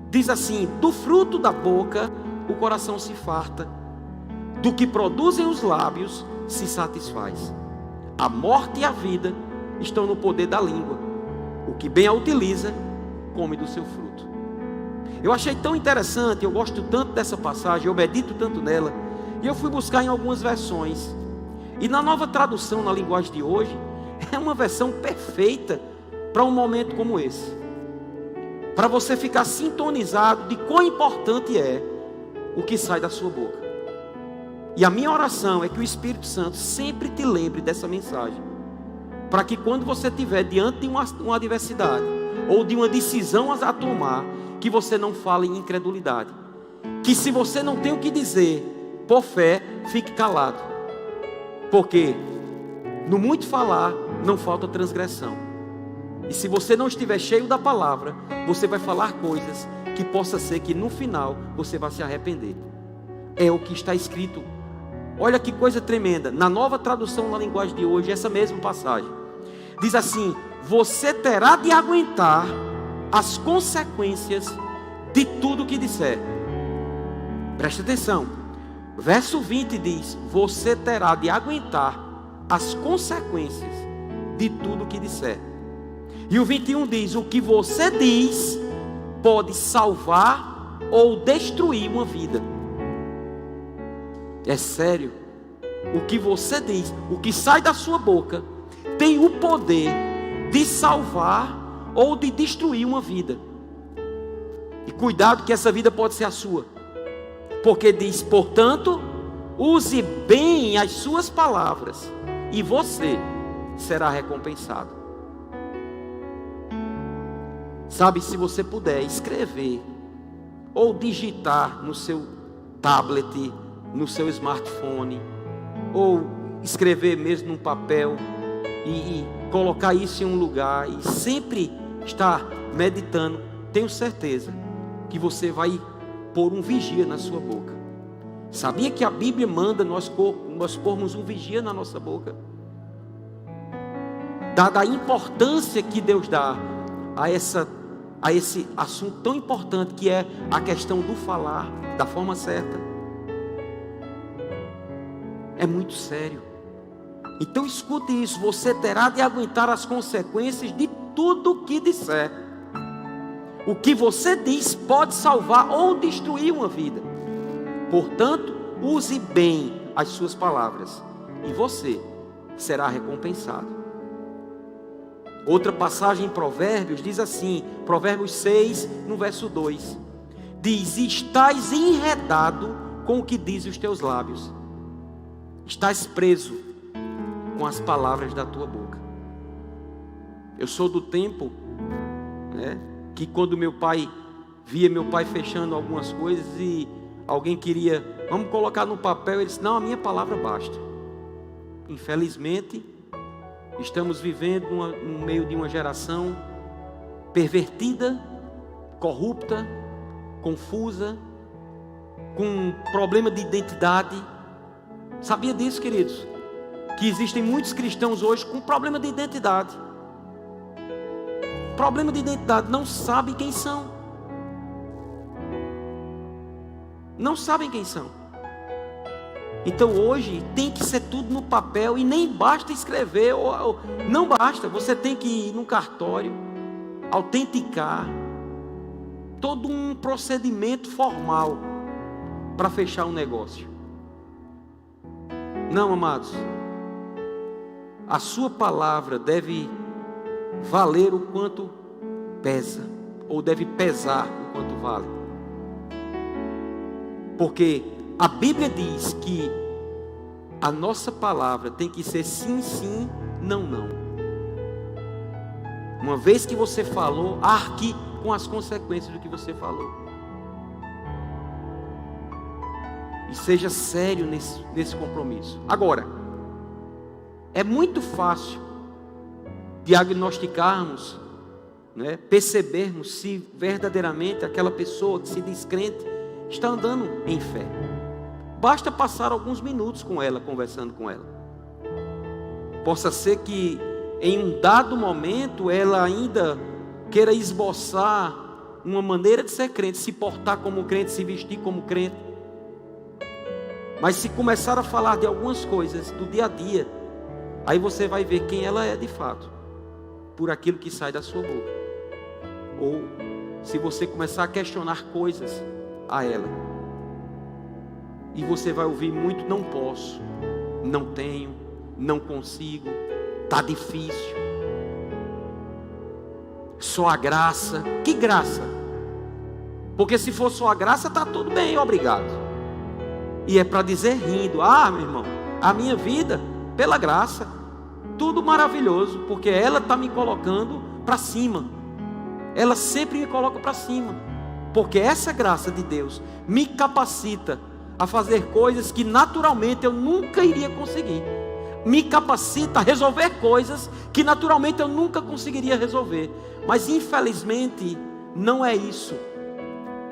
diz assim: do fruto da boca o coração se farta, do que produzem os lábios se satisfaz. A morte e a vida estão no poder da língua, o que bem a utiliza come do seu fruto. Eu achei tão interessante, eu gosto tanto dessa passagem, eu medito tanto nela, e eu fui buscar em algumas versões, e na Nova Tradução, na linguagem de hoje, é uma versão perfeita para um momento como esse, para você ficar sintonizado de quão importante é o que sai da sua boca. E a minha oração é que o Espírito Santo sempre te lembre dessa mensagem, para que quando você estiver diante de uma adversidade, ou de uma decisão a tomar, que você não fale em incredulidade, que se você não tem o que dizer, por fé, fique calado, porque no muito falar não falta transgressão. E se você não estiver cheio da palavra, você vai falar coisas que possa ser que no final você vai se arrepender. É o que está escrito. Olha que coisa tremenda. Na Nova Tradução, na linguagem de hoje, essa mesma passagem diz assim: você terá de aguentar as consequências de tudo que disser. Preste atenção. Verso 20 diz: você terá de aguentar as consequências de tudo que disser. E o 21 diz: o que você diz pode salvar ou destruir uma vida. É sério. O que você diz, o que sai da sua boca, tem o poder de salvar ou de destruir uma vida. E cuidado que essa vida pode ser a sua. Porque diz: portanto, use bem as suas palavras e você será recompensado. Sabe, se você puder escrever ou digitar no seu tablet, no seu smartphone, ou escrever mesmo num papel e colocar isso em um lugar e sempre estar meditando, tenho certeza que você vai pôr um vigia na sua boca. Sabia que a Bíblia manda nós pormos um vigia na nossa boca? Dada a importância que Deus dá a esse assunto tão importante que é a questão do falar da forma certa. É muito sério. Então escute isso: você terá de aguentar as consequências de tudo que disser. O que você diz pode salvar ou destruir uma vida. Portanto, use bem as suas palavras e você será recompensado. Outra passagem em Provérbios diz assim, Provérbios 6, no verso 2, diz: estás enredado com o que diz os teus lábios, estás preso com as palavras da tua boca. Eu sou do tempo, que quando meu pai via meu pai fechando algumas coisas e alguém queria, vamos colocar no papel, ele disse: não, a minha palavra basta. Infelizmente, estamos vivendo no meio de uma geração pervertida, corrupta, confusa, com problema de identidade. Sabia disso, queridos? Que existem muitos cristãos hoje com problema de identidade. Problema de identidade, não sabem quem são. Não sabem quem são. Então hoje tem que ser tudo no papel e nem basta escrever, não basta, você tem que ir num cartório, autenticar, todo um procedimento formal para fechar um negócio. Não, amados, a sua palavra deve valer o quanto pesa, ou deve pesar o quanto vale. Porque a Bíblia diz que a nossa palavra tem que ser sim, sim, não, não. Uma vez que você falou, arque com as consequências do que você falou. E seja sério nesse compromisso. Agora, é muito fácil diagnosticarmos, percebermos se verdadeiramente aquela pessoa que se diz crente está andando em fé. Basta passar alguns minutos com ela, conversando com ela. Possa ser que em um dado momento ela ainda queira esboçar uma maneira de ser crente, se portar como crente, se vestir como crente. Mas se começar a falar de algumas coisas do dia a dia, aí você vai ver quem ela é de fato, por aquilo que sai da sua boca. Ou se você começar a questionar coisas a ela, e você vai ouvir muito: não posso, não tenho, não consigo, está difícil, só a graça. Que graça? Porque se for só a graça, está tudo bem, obrigado. E é para dizer rindo: ah, meu irmão, a minha vida, pela graça, tudo maravilhoso, porque ela está me colocando para cima. Ela sempre me coloca para cima, porque essa graça de Deus me capacita a fazer coisas que naturalmente eu nunca iria conseguir. Me capacita a resolver coisas que naturalmente eu nunca conseguiria resolver. Mas infelizmente não é isso.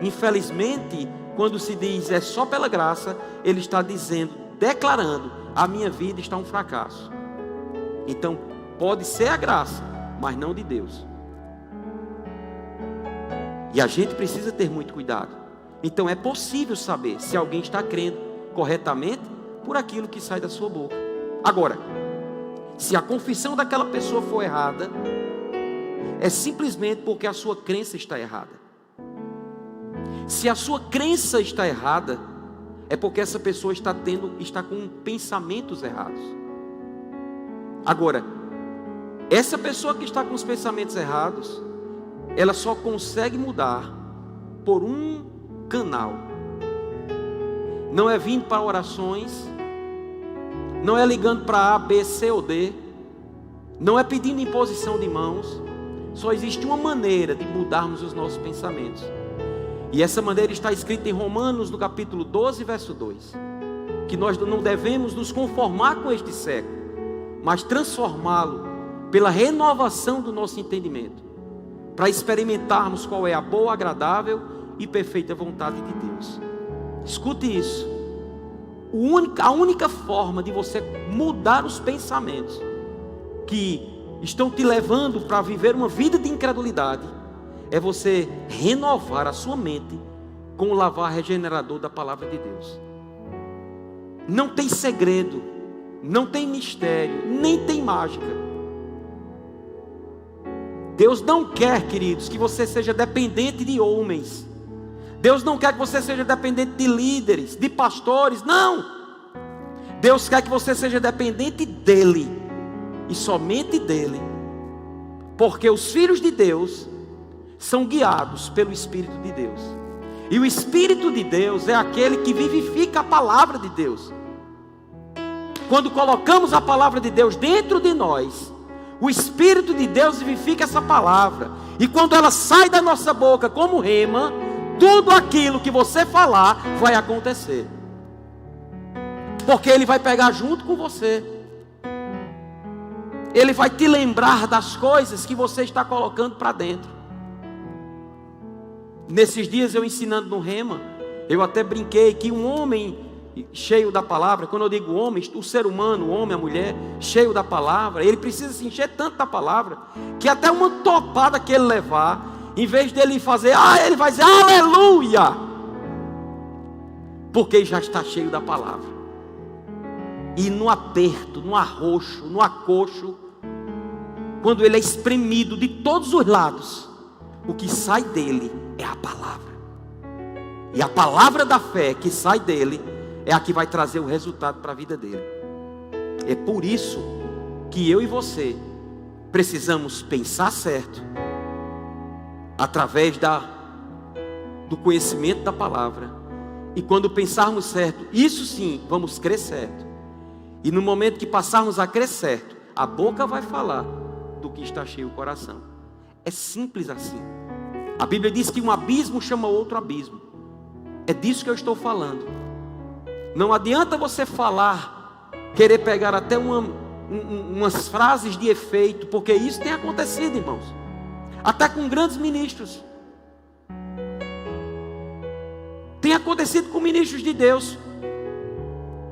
Infelizmente, quando se diz é só pela graça, ele está dizendo, declarando: a minha vida está um fracasso. Então pode ser a graça, mas não de Deus. E a gente precisa ter muito cuidado. Então é possível saber se alguém está crendo corretamente por aquilo que sai da sua boca. Agora, se a confissão daquela pessoa for errada, é simplesmente porque a sua crença está errada. Se a sua crença está errada, é porque essa pessoa está com pensamentos errados. Agora, essa pessoa que está com os pensamentos errados, ela só consegue mudar por um canal. Não é vindo para orações, não é ligando para A, B, C ou D, não é pedindo imposição de mãos. Só existe uma maneira de mudarmos os nossos pensamentos. E essa maneira está escrita em Romanos, no capítulo 12, verso 2. Que nós não devemos nos conformar com este século, mas transformá-lo pela renovação do nosso entendimento, para experimentarmos qual é a boa, agradável e perfeita vontade de Deus. Escute isso. A única forma de você mudar os pensamentos que estão te levando para viver uma vida de incredulidade é você renovar a sua mente com o lavar regenerador da palavra de Deus. Não tem segredo, não tem mistério, nem tem mágica. Deus não quer, queridos, que você seja dependente de homens. Deus não quer que você seja dependente de líderes, de pastores, não. Deus quer que você seja dependente dEle, e somente dEle. Porque os filhos de Deus são guiados pelo Espírito de Deus. E o Espírito de Deus é aquele que vivifica a palavra de Deus. Quando colocamos a palavra de Deus dentro de nós, o Espírito de Deus vivifica essa palavra. E quando ela sai da nossa boca como rema, tudo aquilo que você falar vai acontecer. Porque Ele vai pegar junto com você. Ele vai te lembrar das coisas que você está colocando para dentro. Nesses dias eu ensinando no rema, eu até brinquei que um homem cheio da palavra, quando eu digo homem, o ser humano, o homem, a mulher, cheio da palavra, ele precisa se encher tanto da palavra, que até uma topada que ele levar, em vez dele fazer, ele vai dizer aleluia, porque já está cheio da palavra. E no aperto, no arroxo, no acocho, quando ele é espremido de todos os lados, o que sai dele é a palavra. E a palavra da fé que sai dele é a que vai trazer o resultado para a vida dele. É por isso que eu e você precisamos pensar certo, através do conhecimento da palavra. E quando pensarmos certo, isso sim, vamos crer certo. E no momento que passarmos a crer certo, a boca vai falar do que está cheio o coração. É simples assim. A Bíblia diz que um abismo chama outro abismo. É disso que eu estou falando. Não adianta você falar, querer pegar até umas frases de efeito, porque isso tem acontecido, irmãos. Até com grandes ministros. Tem acontecido com ministros de Deus.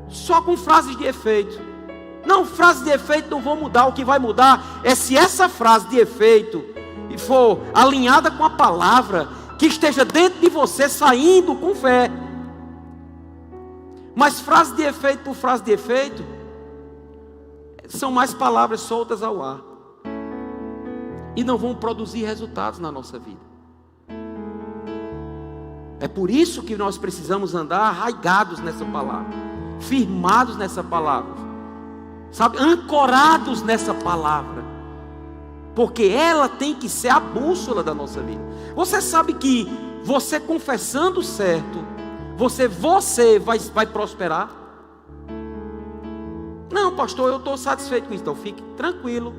Só com frases de efeito. Não, frases de efeito não vão mudar. O que vai mudar é se essa frase de efeito for alinhada com a palavra, que esteja dentro de você, saindo com fé. Mas frase de efeito por frase de efeito são mais palavras soltas ao ar, e não vão produzir resultados na nossa vida. É por isso que nós precisamos andar arraigados nessa palavra, firmados nessa palavra, sabe, ancorados nessa palavra, porque ela tem que ser a bússola da nossa vida. Você sabe que você confessando certo, você vai prosperar? Não, pastor, eu estou satisfeito com isso. Então fique tranquilo.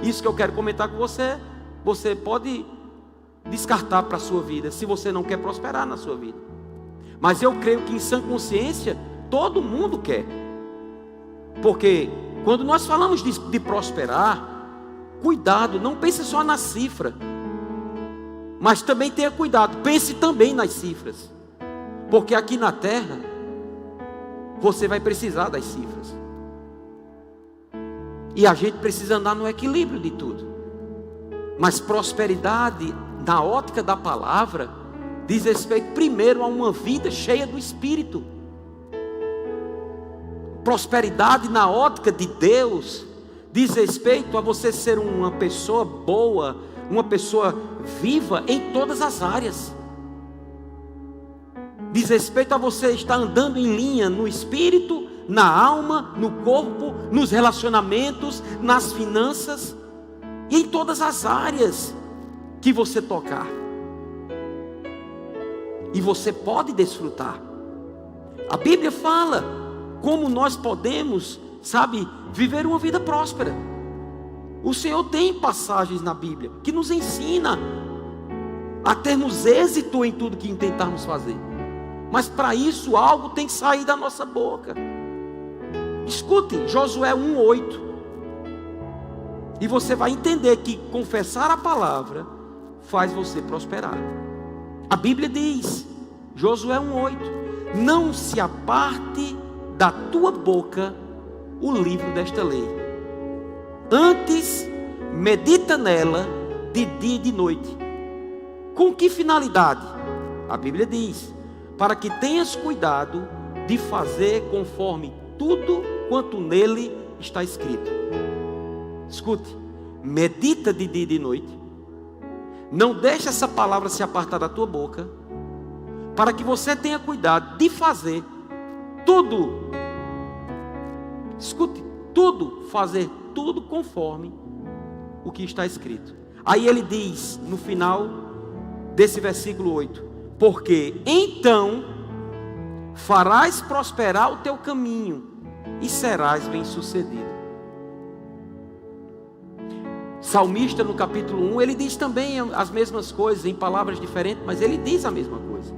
Isso que eu quero comentar com você, você pode descartar para a sua vida, se você não quer prosperar na sua vida. Mas eu creio que em sã consciência, todo mundo quer. Porque quando nós falamos de prosperar, cuidado, não pense só na cifra, mas também tenha cuidado, pense também nas cifras. Porque aqui na terra, você vai precisar das cifras. E a gente precisa andar no equilíbrio de tudo. Mas prosperidade na ótica da palavra, diz respeito primeiro a uma vida cheia do Espírito. Prosperidade na ótica de Deus diz respeito a você ser uma pessoa boa, uma pessoa viva em todas as áreas. Diz respeito a você estar andando em linha no espírito, na alma, no corpo, nos relacionamentos, nas finanças e em todas as áreas que você tocar. E você pode desfrutar. A Bíblia fala como nós podemos, viver uma vida próspera. O Senhor tem passagens na Bíblia que nos ensina a termos êxito em tudo que intentarmos fazer. Mas para isso algo tem que sair da nossa boca. Escute, Josué 1:8. E você vai entender que confessar a palavra faz você prosperar. A Bíblia diz, Josué 1:8: não se aparte da tua boca o livro desta lei. Antes, medita nela de dia e de noite. Com que finalidade? A Bíblia diz, para que tenhas cuidado de fazer conforme tudo quanto nele está escrito. Escute, medita de dia e de noite. Não deixe essa palavra se apartar da tua boca, para que você tenha cuidado de fazer tudo. Escute, tudo, fazer tudo conforme o que está escrito. Aí ele diz no final desse versículo 8: porque então farás prosperar o teu caminho e serás bem-sucedido. Salmista no capítulo 1, ele diz também as mesmas coisas, em palavras diferentes, mas ele diz a mesma coisa.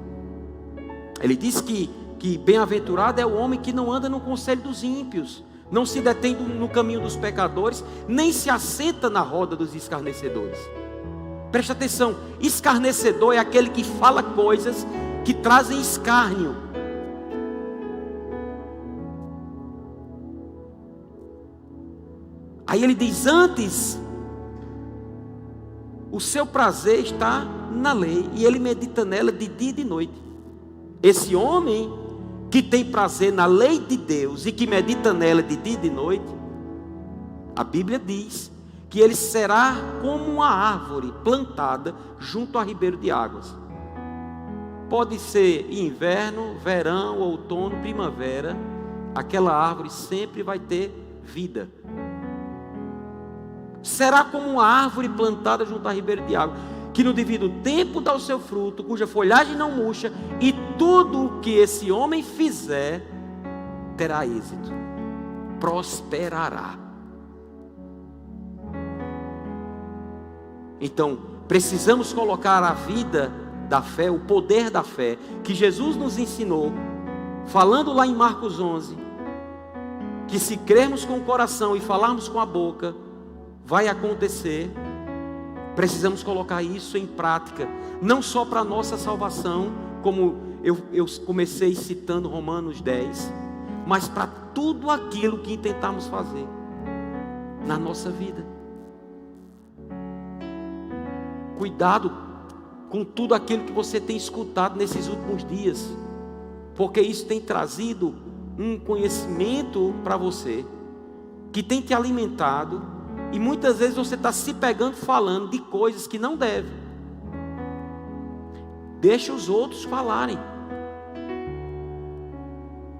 Ele diz que bem-aventurado é o homem que não anda no conselho dos ímpios, não se detém no caminho dos pecadores, nem se assenta na roda dos escarnecedores. Preste atenção, escarnecedor é aquele que fala coisas que trazem escárnio. Aí ele diz, antes, o seu prazer está na lei, e ele medita nela de dia e de noite. Esse homem que tem prazer na lei de Deus e que medita nela de dia e de noite, a Bíblia diz que ele será como uma árvore plantada junto a ribeiro de águas. Pode ser inverno, verão, outono, primavera, aquela árvore sempre vai ter vida. Será como uma árvore plantada junto a ribeiro de água, que no devido tempo dá o seu fruto, cuja folhagem não murcha, e tudo o que esse homem fizer terá êxito, prosperará. Então, precisamos colocar a vida da fé, o poder da fé, que Jesus nos ensinou, falando lá em Marcos 11, que se crermos com o coração e falarmos com a boca, vai acontecer. Precisamos colocar isso em prática, não só para a nossa salvação, como eu comecei citando Romanos 10, mas para tudo aquilo que intentarmos fazer na nossa vida. Cuidado com tudo aquilo que você tem escutado nesses últimos dias, porque isso tem trazido um conhecimento para você, que tem te alimentado, e muitas vezes você está se pegando falando de coisas que não deve. Deixa os outros falarem.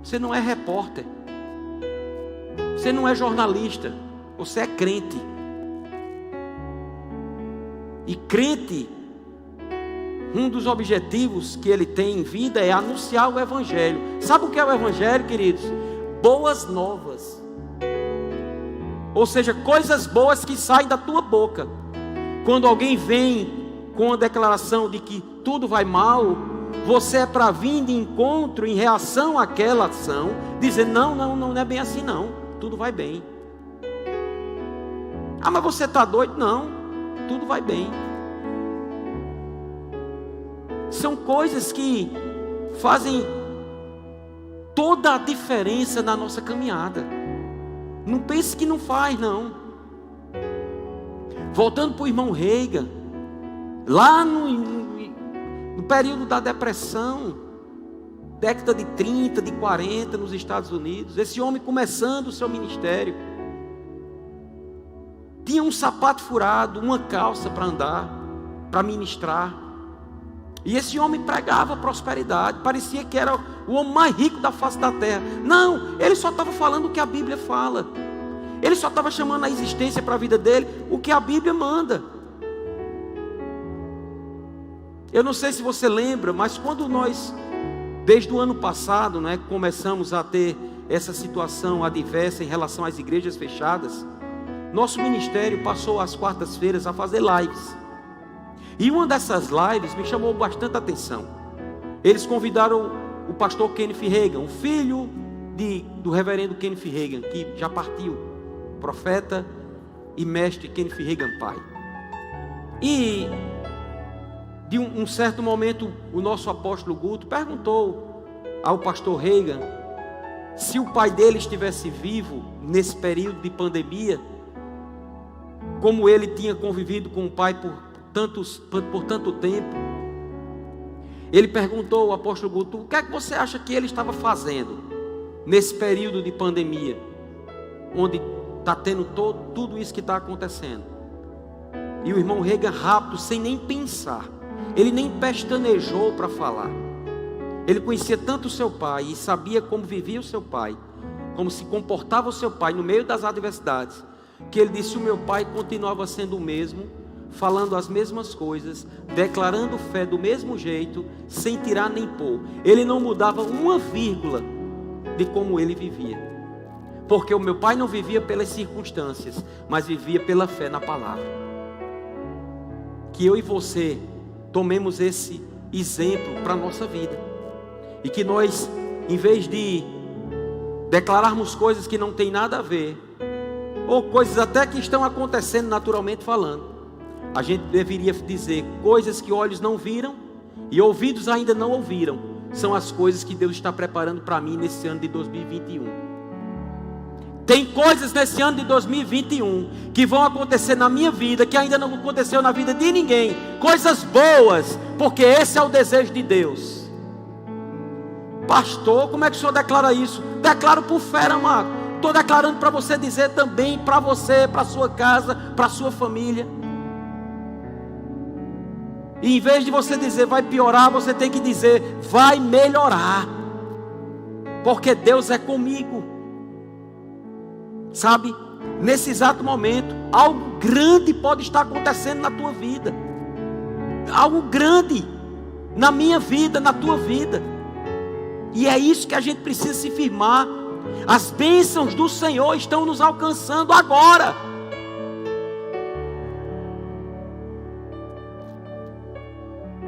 Você não é repórter, você não é jornalista, você é crente. E crente, um dos objetivos que ele tem em vida é anunciar o Evangelho. Sabe o que é o Evangelho, queridos? Boas novas. Ou seja, coisas boas que saem da tua boca. Quando alguém vem com a declaração de que tudo vai mal, você é para vir de encontro, em reação àquela ação, dizer, não é bem assim não, tudo vai bem. Ah, mas você está doido? Não, tudo vai bem. São coisas que fazem toda a diferença na nossa caminhada. Não pense que não faz, não. Voltando para o irmão Reagan, Lá no período da depressão, década de 30, de 40 nos Estados Unidos, esse homem começando o seu ministério, tinha um sapato furado, uma calça para andar, para ministrar. E esse homem pregava prosperidade, parecia que era o homem mais rico da face da terra. Não, ele só estava falando o que a Bíblia fala. Ele só estava chamando a existência para a vida dele o que a Bíblia manda. Eu não sei se você lembra, mas quando nós, desde o ano passado, né, começamos a ter essa situação adversa em relação às igrejas fechadas, nosso ministério passou às quartas-feiras a fazer lives. E uma dessas lives me chamou bastante atenção. Eles convidaram o pastor Kenneth Hagin, o filho do reverendo Kenneth Hagin, que já partiu, profeta e mestre Kenneth Hagin pai. E de um certo momento, o nosso apóstolo Guto perguntou ao pastor Hagin se o pai dele estivesse vivo nesse período de pandemia, como ele tinha convivido com o pai por tanto tempo. Ele perguntou ao apóstolo Guto: o que é que você acha que ele estava fazendo nesse período de pandemia, onde está tendo tudo isso que está acontecendo? E o irmão Hagin, rápido, sem nem pensar, ele nem pestanejou para falar. Ele conhecia tanto o seu pai e sabia como vivia o seu pai, como se comportava o seu pai no meio das adversidades, que ele disse: o meu pai continuava sendo o mesmo, falando as mesmas coisas, declarando fé do mesmo jeito, sem tirar nem pôr. Ele não mudava uma vírgula de como ele vivia, porque o meu pai não vivia pelas circunstâncias, mas vivia pela fé na palavra. Que eu e você tomemos esse exemplo para a nossa vida, e que nós, em vez de declararmos coisas que não tem nada a ver, ou coisas até que estão acontecendo naturalmente falando, a gente deveria dizer: coisas que olhos não viram e ouvidos ainda não ouviram, são as coisas que Deus está preparando para mim nesse ano de 2021. Tem coisas nesse ano de 2021 que vão acontecer na minha vida, que ainda não aconteceu na vida de ninguém. Coisas boas, porque esse é o desejo de Deus. Pastor, como é que o senhor declara isso? Declaro por fé, amado. Estou declarando para você dizer também, para você, para a sua casa, para a sua família. E em vez de você dizer vai piorar, você tem que dizer vai melhorar, porque Deus é comigo. Sabe, nesse exato momento, algo grande pode estar acontecendo na tua vida, algo grande na minha vida, na tua vida. E é isso que a gente precisa se firmar. As bênçãos do Senhor estão nos alcançando agora.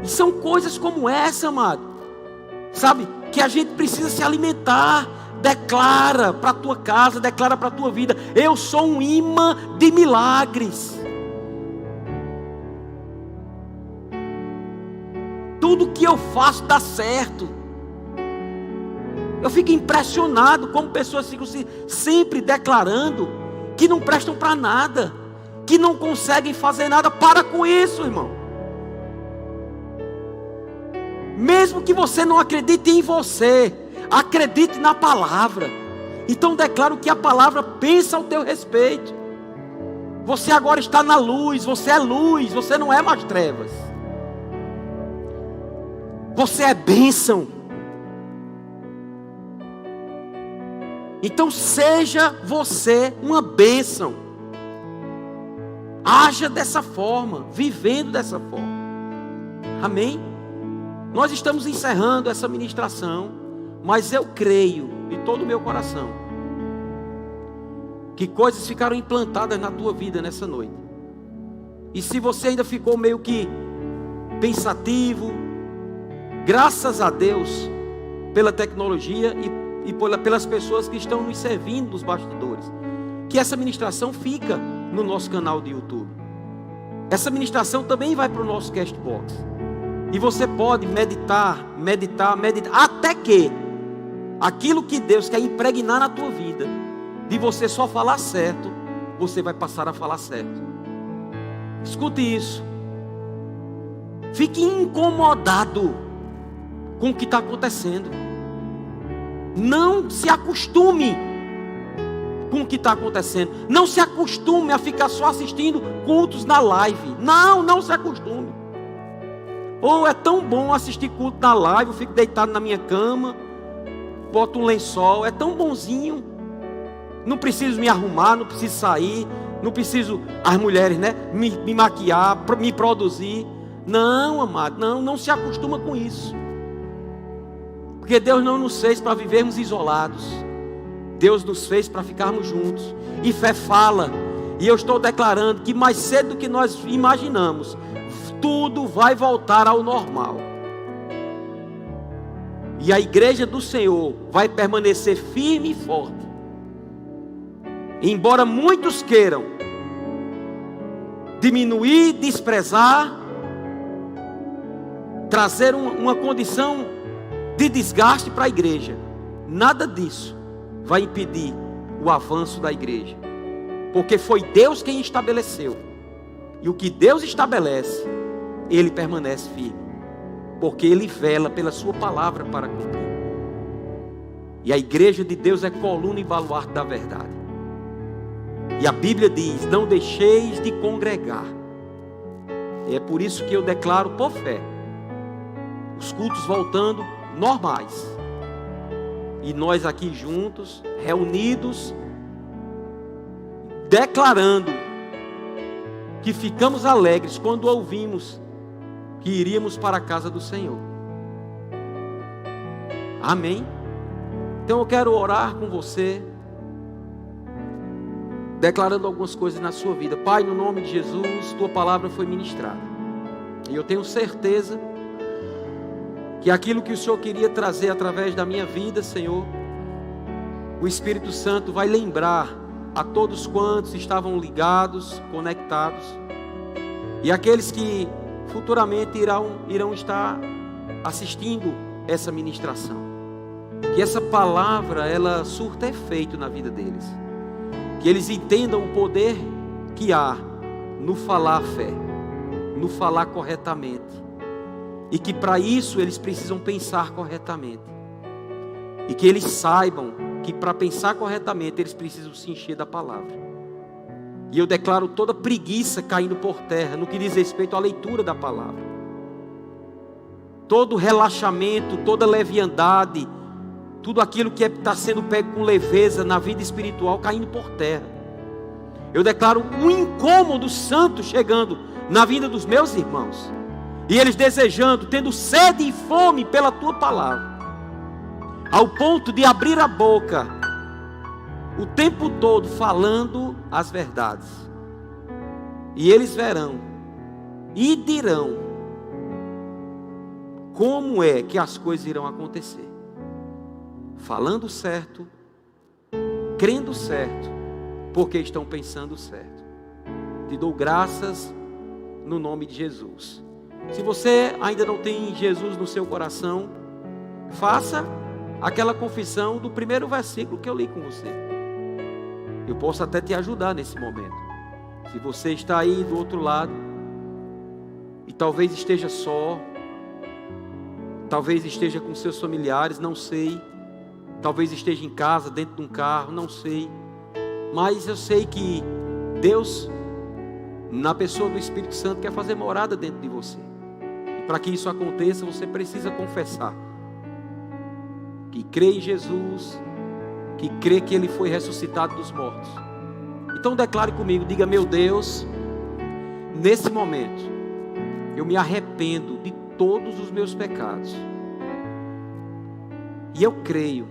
E são coisas como essa, amado, sabe, que a gente precisa se alimentar. Declara para a tua casa, declara para a tua vida: eu sou um imã de milagres. Tudo que eu faço dá certo. Eu fico impressionado como pessoas ficam sempre declarando que não prestam para nada, que não conseguem fazer nada. Para com isso, irmão. Mesmo que você não acredite em você, acredite na palavra. Então declaro que a palavra pensa ao teu respeito. Você agora está na luz, você não é mais trevas. Você é bênção. Então seja você uma bênção. Haja dessa forma, vivendo dessa forma. Amém? Nós estamos encerrando essa ministração, mas eu creio de todo o meu coração que coisas ficaram implantadas na tua vida nessa noite. E se você ainda ficou meio que pensativo, graças a Deus pela tecnologia e pelas pessoas que estão nos servindo nos bastidores, que essa ministração fica no nosso canal de YouTube. Essa ministração também vai para o nosso Castbox. E você pode meditar, até que aquilo que Deus quer impregnar na tua vida, de você só falar certo, você vai passar a falar certo. Escute isso. Fique incomodado com o que está acontecendo. Não se acostume com o que está acontecendo. Não se acostume a ficar só assistindo cultos na live. Não se acostume. Ou é tão bom assistir culto na live, eu fico deitado na minha cama, boto um lençol, é tão bonzinho. Não preciso me arrumar, não preciso sair, não preciso, as mulheres, né, me maquiar, me produzir. Não, amado, não se acostuma com isso. Porque Deus não nos fez para vivermos isolados. Deus nos fez para ficarmos juntos. E fé fala. E eu estou declarando que mais cedo do que nós imaginamos, tudo vai voltar ao normal. E a igreja do Senhor vai permanecer firme e forte. Embora muitos queiram diminuir, desprezar, trazer uma condição de desgaste para a igreja, nada disso vai impedir o avanço da igreja, porque foi Deus quem estabeleceu, e o que Deus estabelece, Ele permanece firme, porque Ele vela pela sua palavra para cumprir. E a igreja de Deus é coluna e baluarte da verdade. E a Bíblia diz: não deixeis de congregar. E é por isso que eu declaro por fé os cultos voltando normais, e nós aqui juntos, reunidos, declarando que ficamos alegres quando ouvimos que iríamos para a casa do Senhor. Amém? Então eu quero orar com você, declarando algumas coisas na sua vida. Pai, no nome de Jesus, tua palavra foi ministrada, e eu tenho certeza que aquilo que o Senhor queria trazer através da minha vida, Senhor, o Espírito Santo vai lembrar a todos quantos estavam ligados, conectados, e aqueles que futuramente irão estar assistindo essa ministração. Que essa palavra, ela surta efeito na vida deles. Que eles entendam o poder que há no falar a fé, no falar corretamente. E que para isso eles precisam pensar corretamente. E que eles saibam que para pensar corretamente eles precisam se encher da palavra. E eu declaro toda preguiça caindo por terra no que diz respeito à leitura da palavra. Todo relaxamento, toda leviandade, tudo aquilo que está sendo pego com leveza na vida espiritual caindo por terra. Eu declaro um incômodo santo chegando na vida dos meus irmãos. E eles desejando, tendo sede e fome pela tua palavra, ao ponto de abrir a boca o tempo todo falando as verdades. E eles verão e dirão como é que as coisas irão acontecer. Falando certo, crendo certo, porque estão pensando certo. Te dou graças no nome de Jesus. Se você ainda não tem Jesus no seu coração, faça aquela confissão do primeiro versículo que eu li com você. Eu posso até te ajudar nesse momento. Se você está aí do outro lado e talvez esteja só, talvez esteja com seus familiares, não sei. Talvez esteja em casa, dentro de um carro, não sei. Mas eu sei que Deus, na pessoa do Espírito Santo, quer fazer morada dentro de você. E para que isso aconteça, você precisa confessar que crê em Jesus, que crê que Ele foi ressuscitado dos mortos. Então declare comigo, diga: meu Deus, nesse momento, eu me arrependo de todos os meus pecados. E eu creio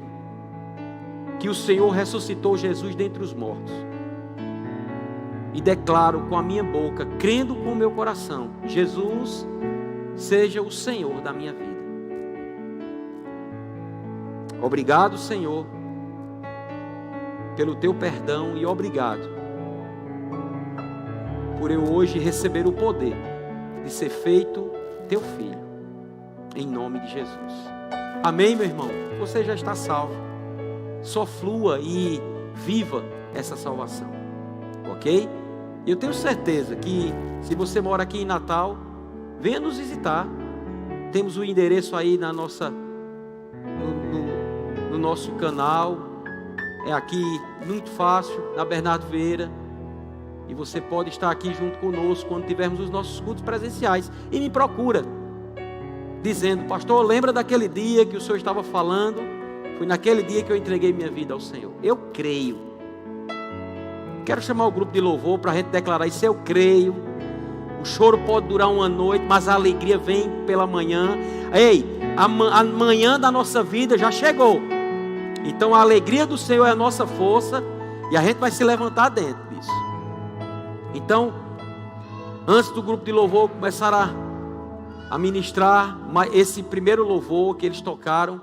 que o Senhor ressuscitou Jesus dentre os mortos. E declaro com a minha boca, crendo com o meu coração, Jesus seja o Senhor da minha vida. Obrigado, Senhor, pelo teu perdão, e obrigado por eu hoje receber o poder de ser feito teu filho, em nome de Jesus. Amém, meu irmão? Você já está salvo. Só flua e viva essa salvação, ok? E eu tenho certeza que se você mora aqui em Natal, venha nos visitar. Temos o endereço aí no nosso canal. É aqui, muito fácil, na Bernardo Vieira. E você pode estar aqui junto conosco quando tivermos os nossos cultos presenciais. E me procura, dizendo: pastor, lembra daquele dia que o senhor estava falando? Foi naquele dia que eu entreguei minha vida ao Senhor. Eu creio. Quero chamar o grupo de louvor para a gente declarar isso. Eu creio. O choro pode durar uma noite, mas a alegria vem pela manhã. Ei, a manhã da nossa vida já chegou. Então a alegria do Senhor é a nossa força. E a gente vai se levantar dentro disso. Então, antes do grupo de louvor começar a ministrar esse primeiro louvor que eles tocaram,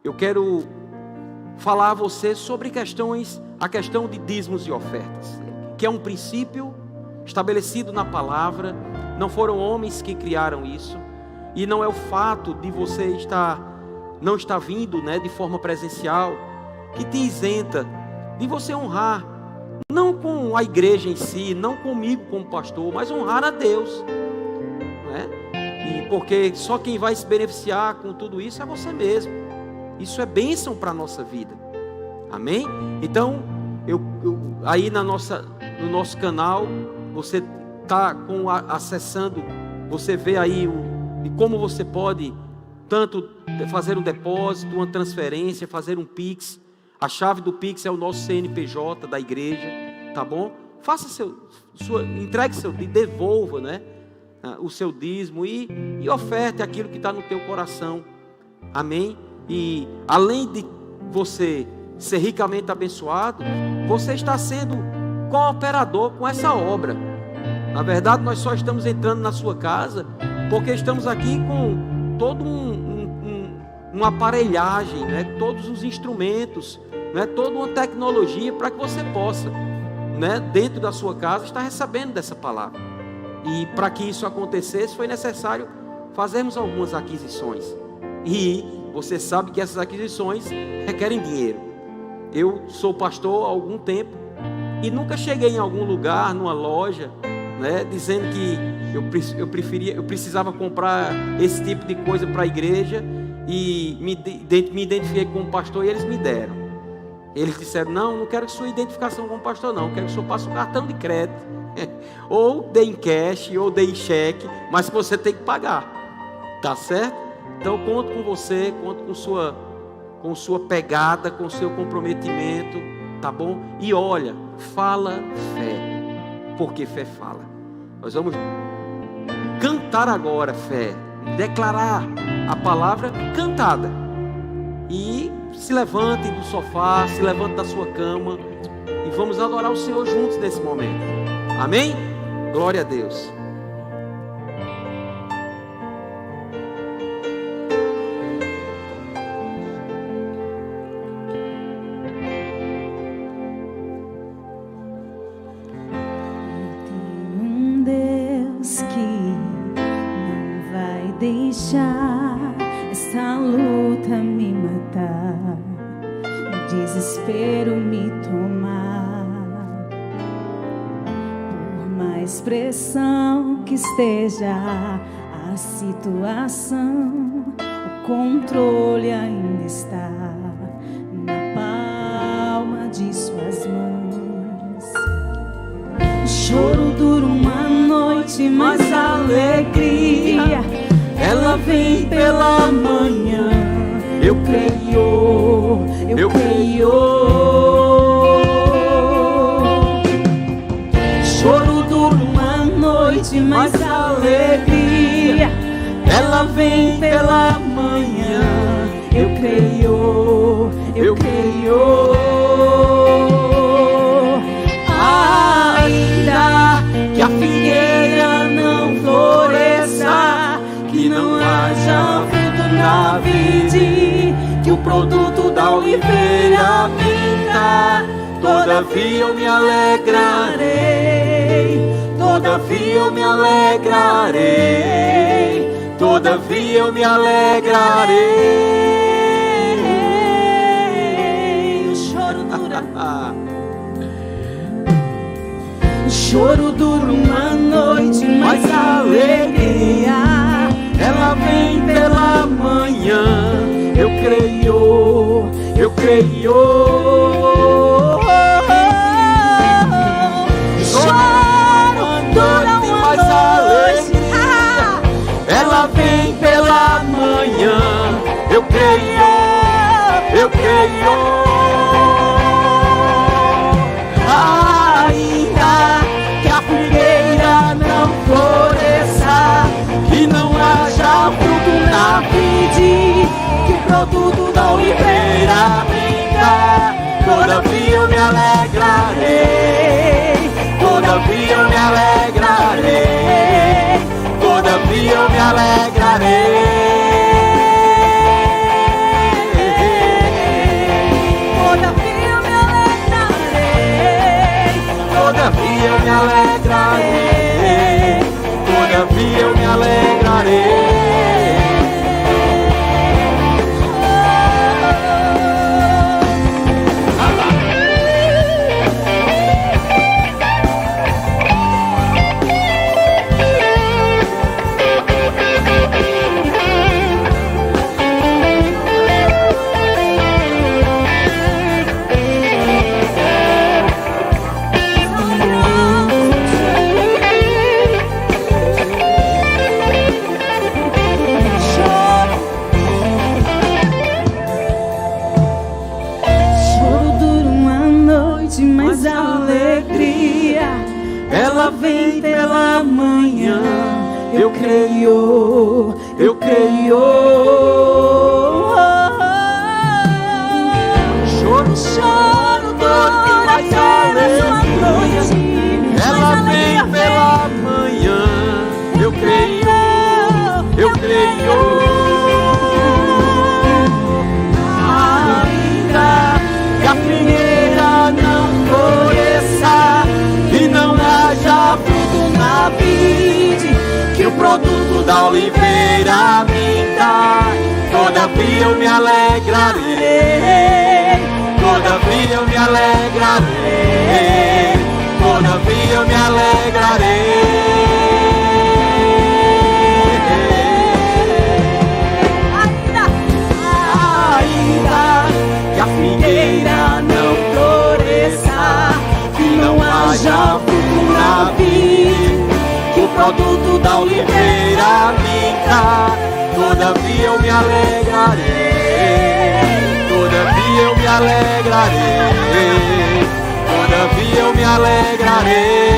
eu quero falar a você sobre a questão de dízimos e ofertas, que é um princípio estabelecido na palavra. Não foram homens que criaram isso, e não é o fato de você não estar vindo, de forma presencial, que te isenta de você honrar, não com a igreja em si, não comigo como pastor, mas honrar a Deus, E porque só quem vai se beneficiar com tudo isso é você mesmo. Isso é bênção para a nossa vida. Amém? Então, aí no nosso canal, você está acessando, você vê aí como você pode tanto fazer um depósito, uma transferência, fazer um Pix. A chave do Pix é o nosso CNPJ da igreja, tá bom? Faça entregue devolva, o seu dízimo e oferte aquilo que está no teu coração. Amém? E além de você ser ricamente abençoado, você está sendo cooperador com essa obra. Na verdade, nós só estamos entrando na sua casa porque estamos aqui com todo uma aparelhagem, todos os instrumentos, toda uma tecnologia para que você possa, dentro da sua casa, estar recebendo dessa palavra. E para que isso acontecesse, foi necessário fazermos algumas aquisições. E você sabe que essas aquisições requerem dinheiro. Eu sou pastor há algum tempo e nunca cheguei em algum lugar, numa loja, dizendo que eu precisava comprar esse tipo de coisa para a igreja, e me identifiquei como pastor, e eles me deram. Eles disseram: não quero sua identificação como pastor, não, quero que o senhor passe um cartão de crédito, ou dê em cash, ou dê em cheque, mas você tem que pagar, tá certo? Então eu conto com você, conto com sua pegada, com seu comprometimento, tá bom? E olha, fala fé, porque fé fala. Nós vamos cantar agora fé, declarar a palavra cantada. E se levante do sofá, se levante da sua cama e vamos adorar o Senhor juntos nesse momento. Amém? Glória a Deus. Deixar essa luta me matar, o desespero me tomar. Por mais pressão que esteja a situação, o controle ainda está na palma de suas mãos. O choro dura uma noite, mas a alegria ela vem pela manhã. Eu creio, eu creio. Choro dura uma noite, mas a alegria ela vem pela manhã. Eu creio, eu creio. Ainda que a figueira não floresça, que não haja fruto na vide, que o produto da oliveira minta, todavia eu me alegrarei, todavia eu me alegrarei, todavia eu me alegrarei. O choro dura o choro dura uma noite, mas a alegria creio. Choro dura uma noite, ela vem pela manhã. Eu creio, eu creio. Ainda que a figueira não floresça, que não haja fruto na vide, que o produto da oliveira venha, todavia eu me alegrarei, todavia eu me alegrarei, todavia eu me alegrarei. Todavia eu me alegrarei, todavia eu me alegrarei. Mas a alegria, ela vem pela manhã. Eu creio, eu creio. Choro, choro, dor, mas a alegria, ela vem pela manhã. Eu creio, eu creio. Ainda que a figueira não floresça, que não haja fruto na vide, que o produto da oliveira minta, todavia eu me alegrarei, todavia eu me alegrarei, todavia eu me alegrarei. Ainda que a figueira não floresça, que não haja fruto na vide, que o produto da oliveira minta, todavia eu me alegrarei, todavia eu me alegrarei, todavia eu me alegrarei.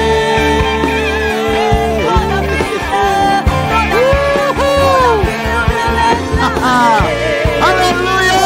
Aleluia!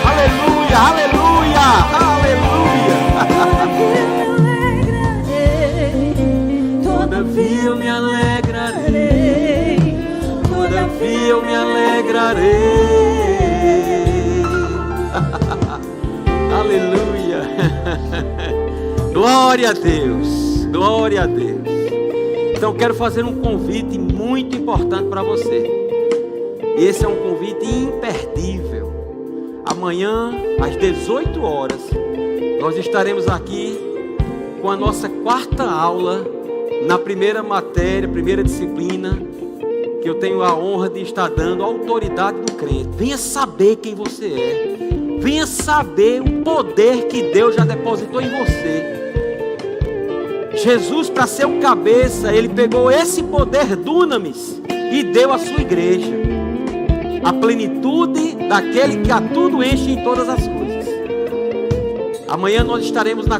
Aleluia, aleluia, aleluia. Todavia eu me alegrarei, todavia eu me alegrarei. Aleluia. Glória a Deus, glória a Deus. Então quero fazer um convite muito importante para você. E esse é um convite imperdível. Amanhã, às 18 horas, nós estaremos aqui com a nossa quarta aula na primeira matéria, primeira disciplina, que eu tenho a honra de estar dando, a autoridade do crente. Venha saber quem você é. Venha saber o poder que Deus já depositou em você. Jesus, para ser o cabeça, ele pegou esse poder dunamis e deu à sua igreja a plenitude daquele que a tudo enche em todas as coisas. Amanhã nós estaremos na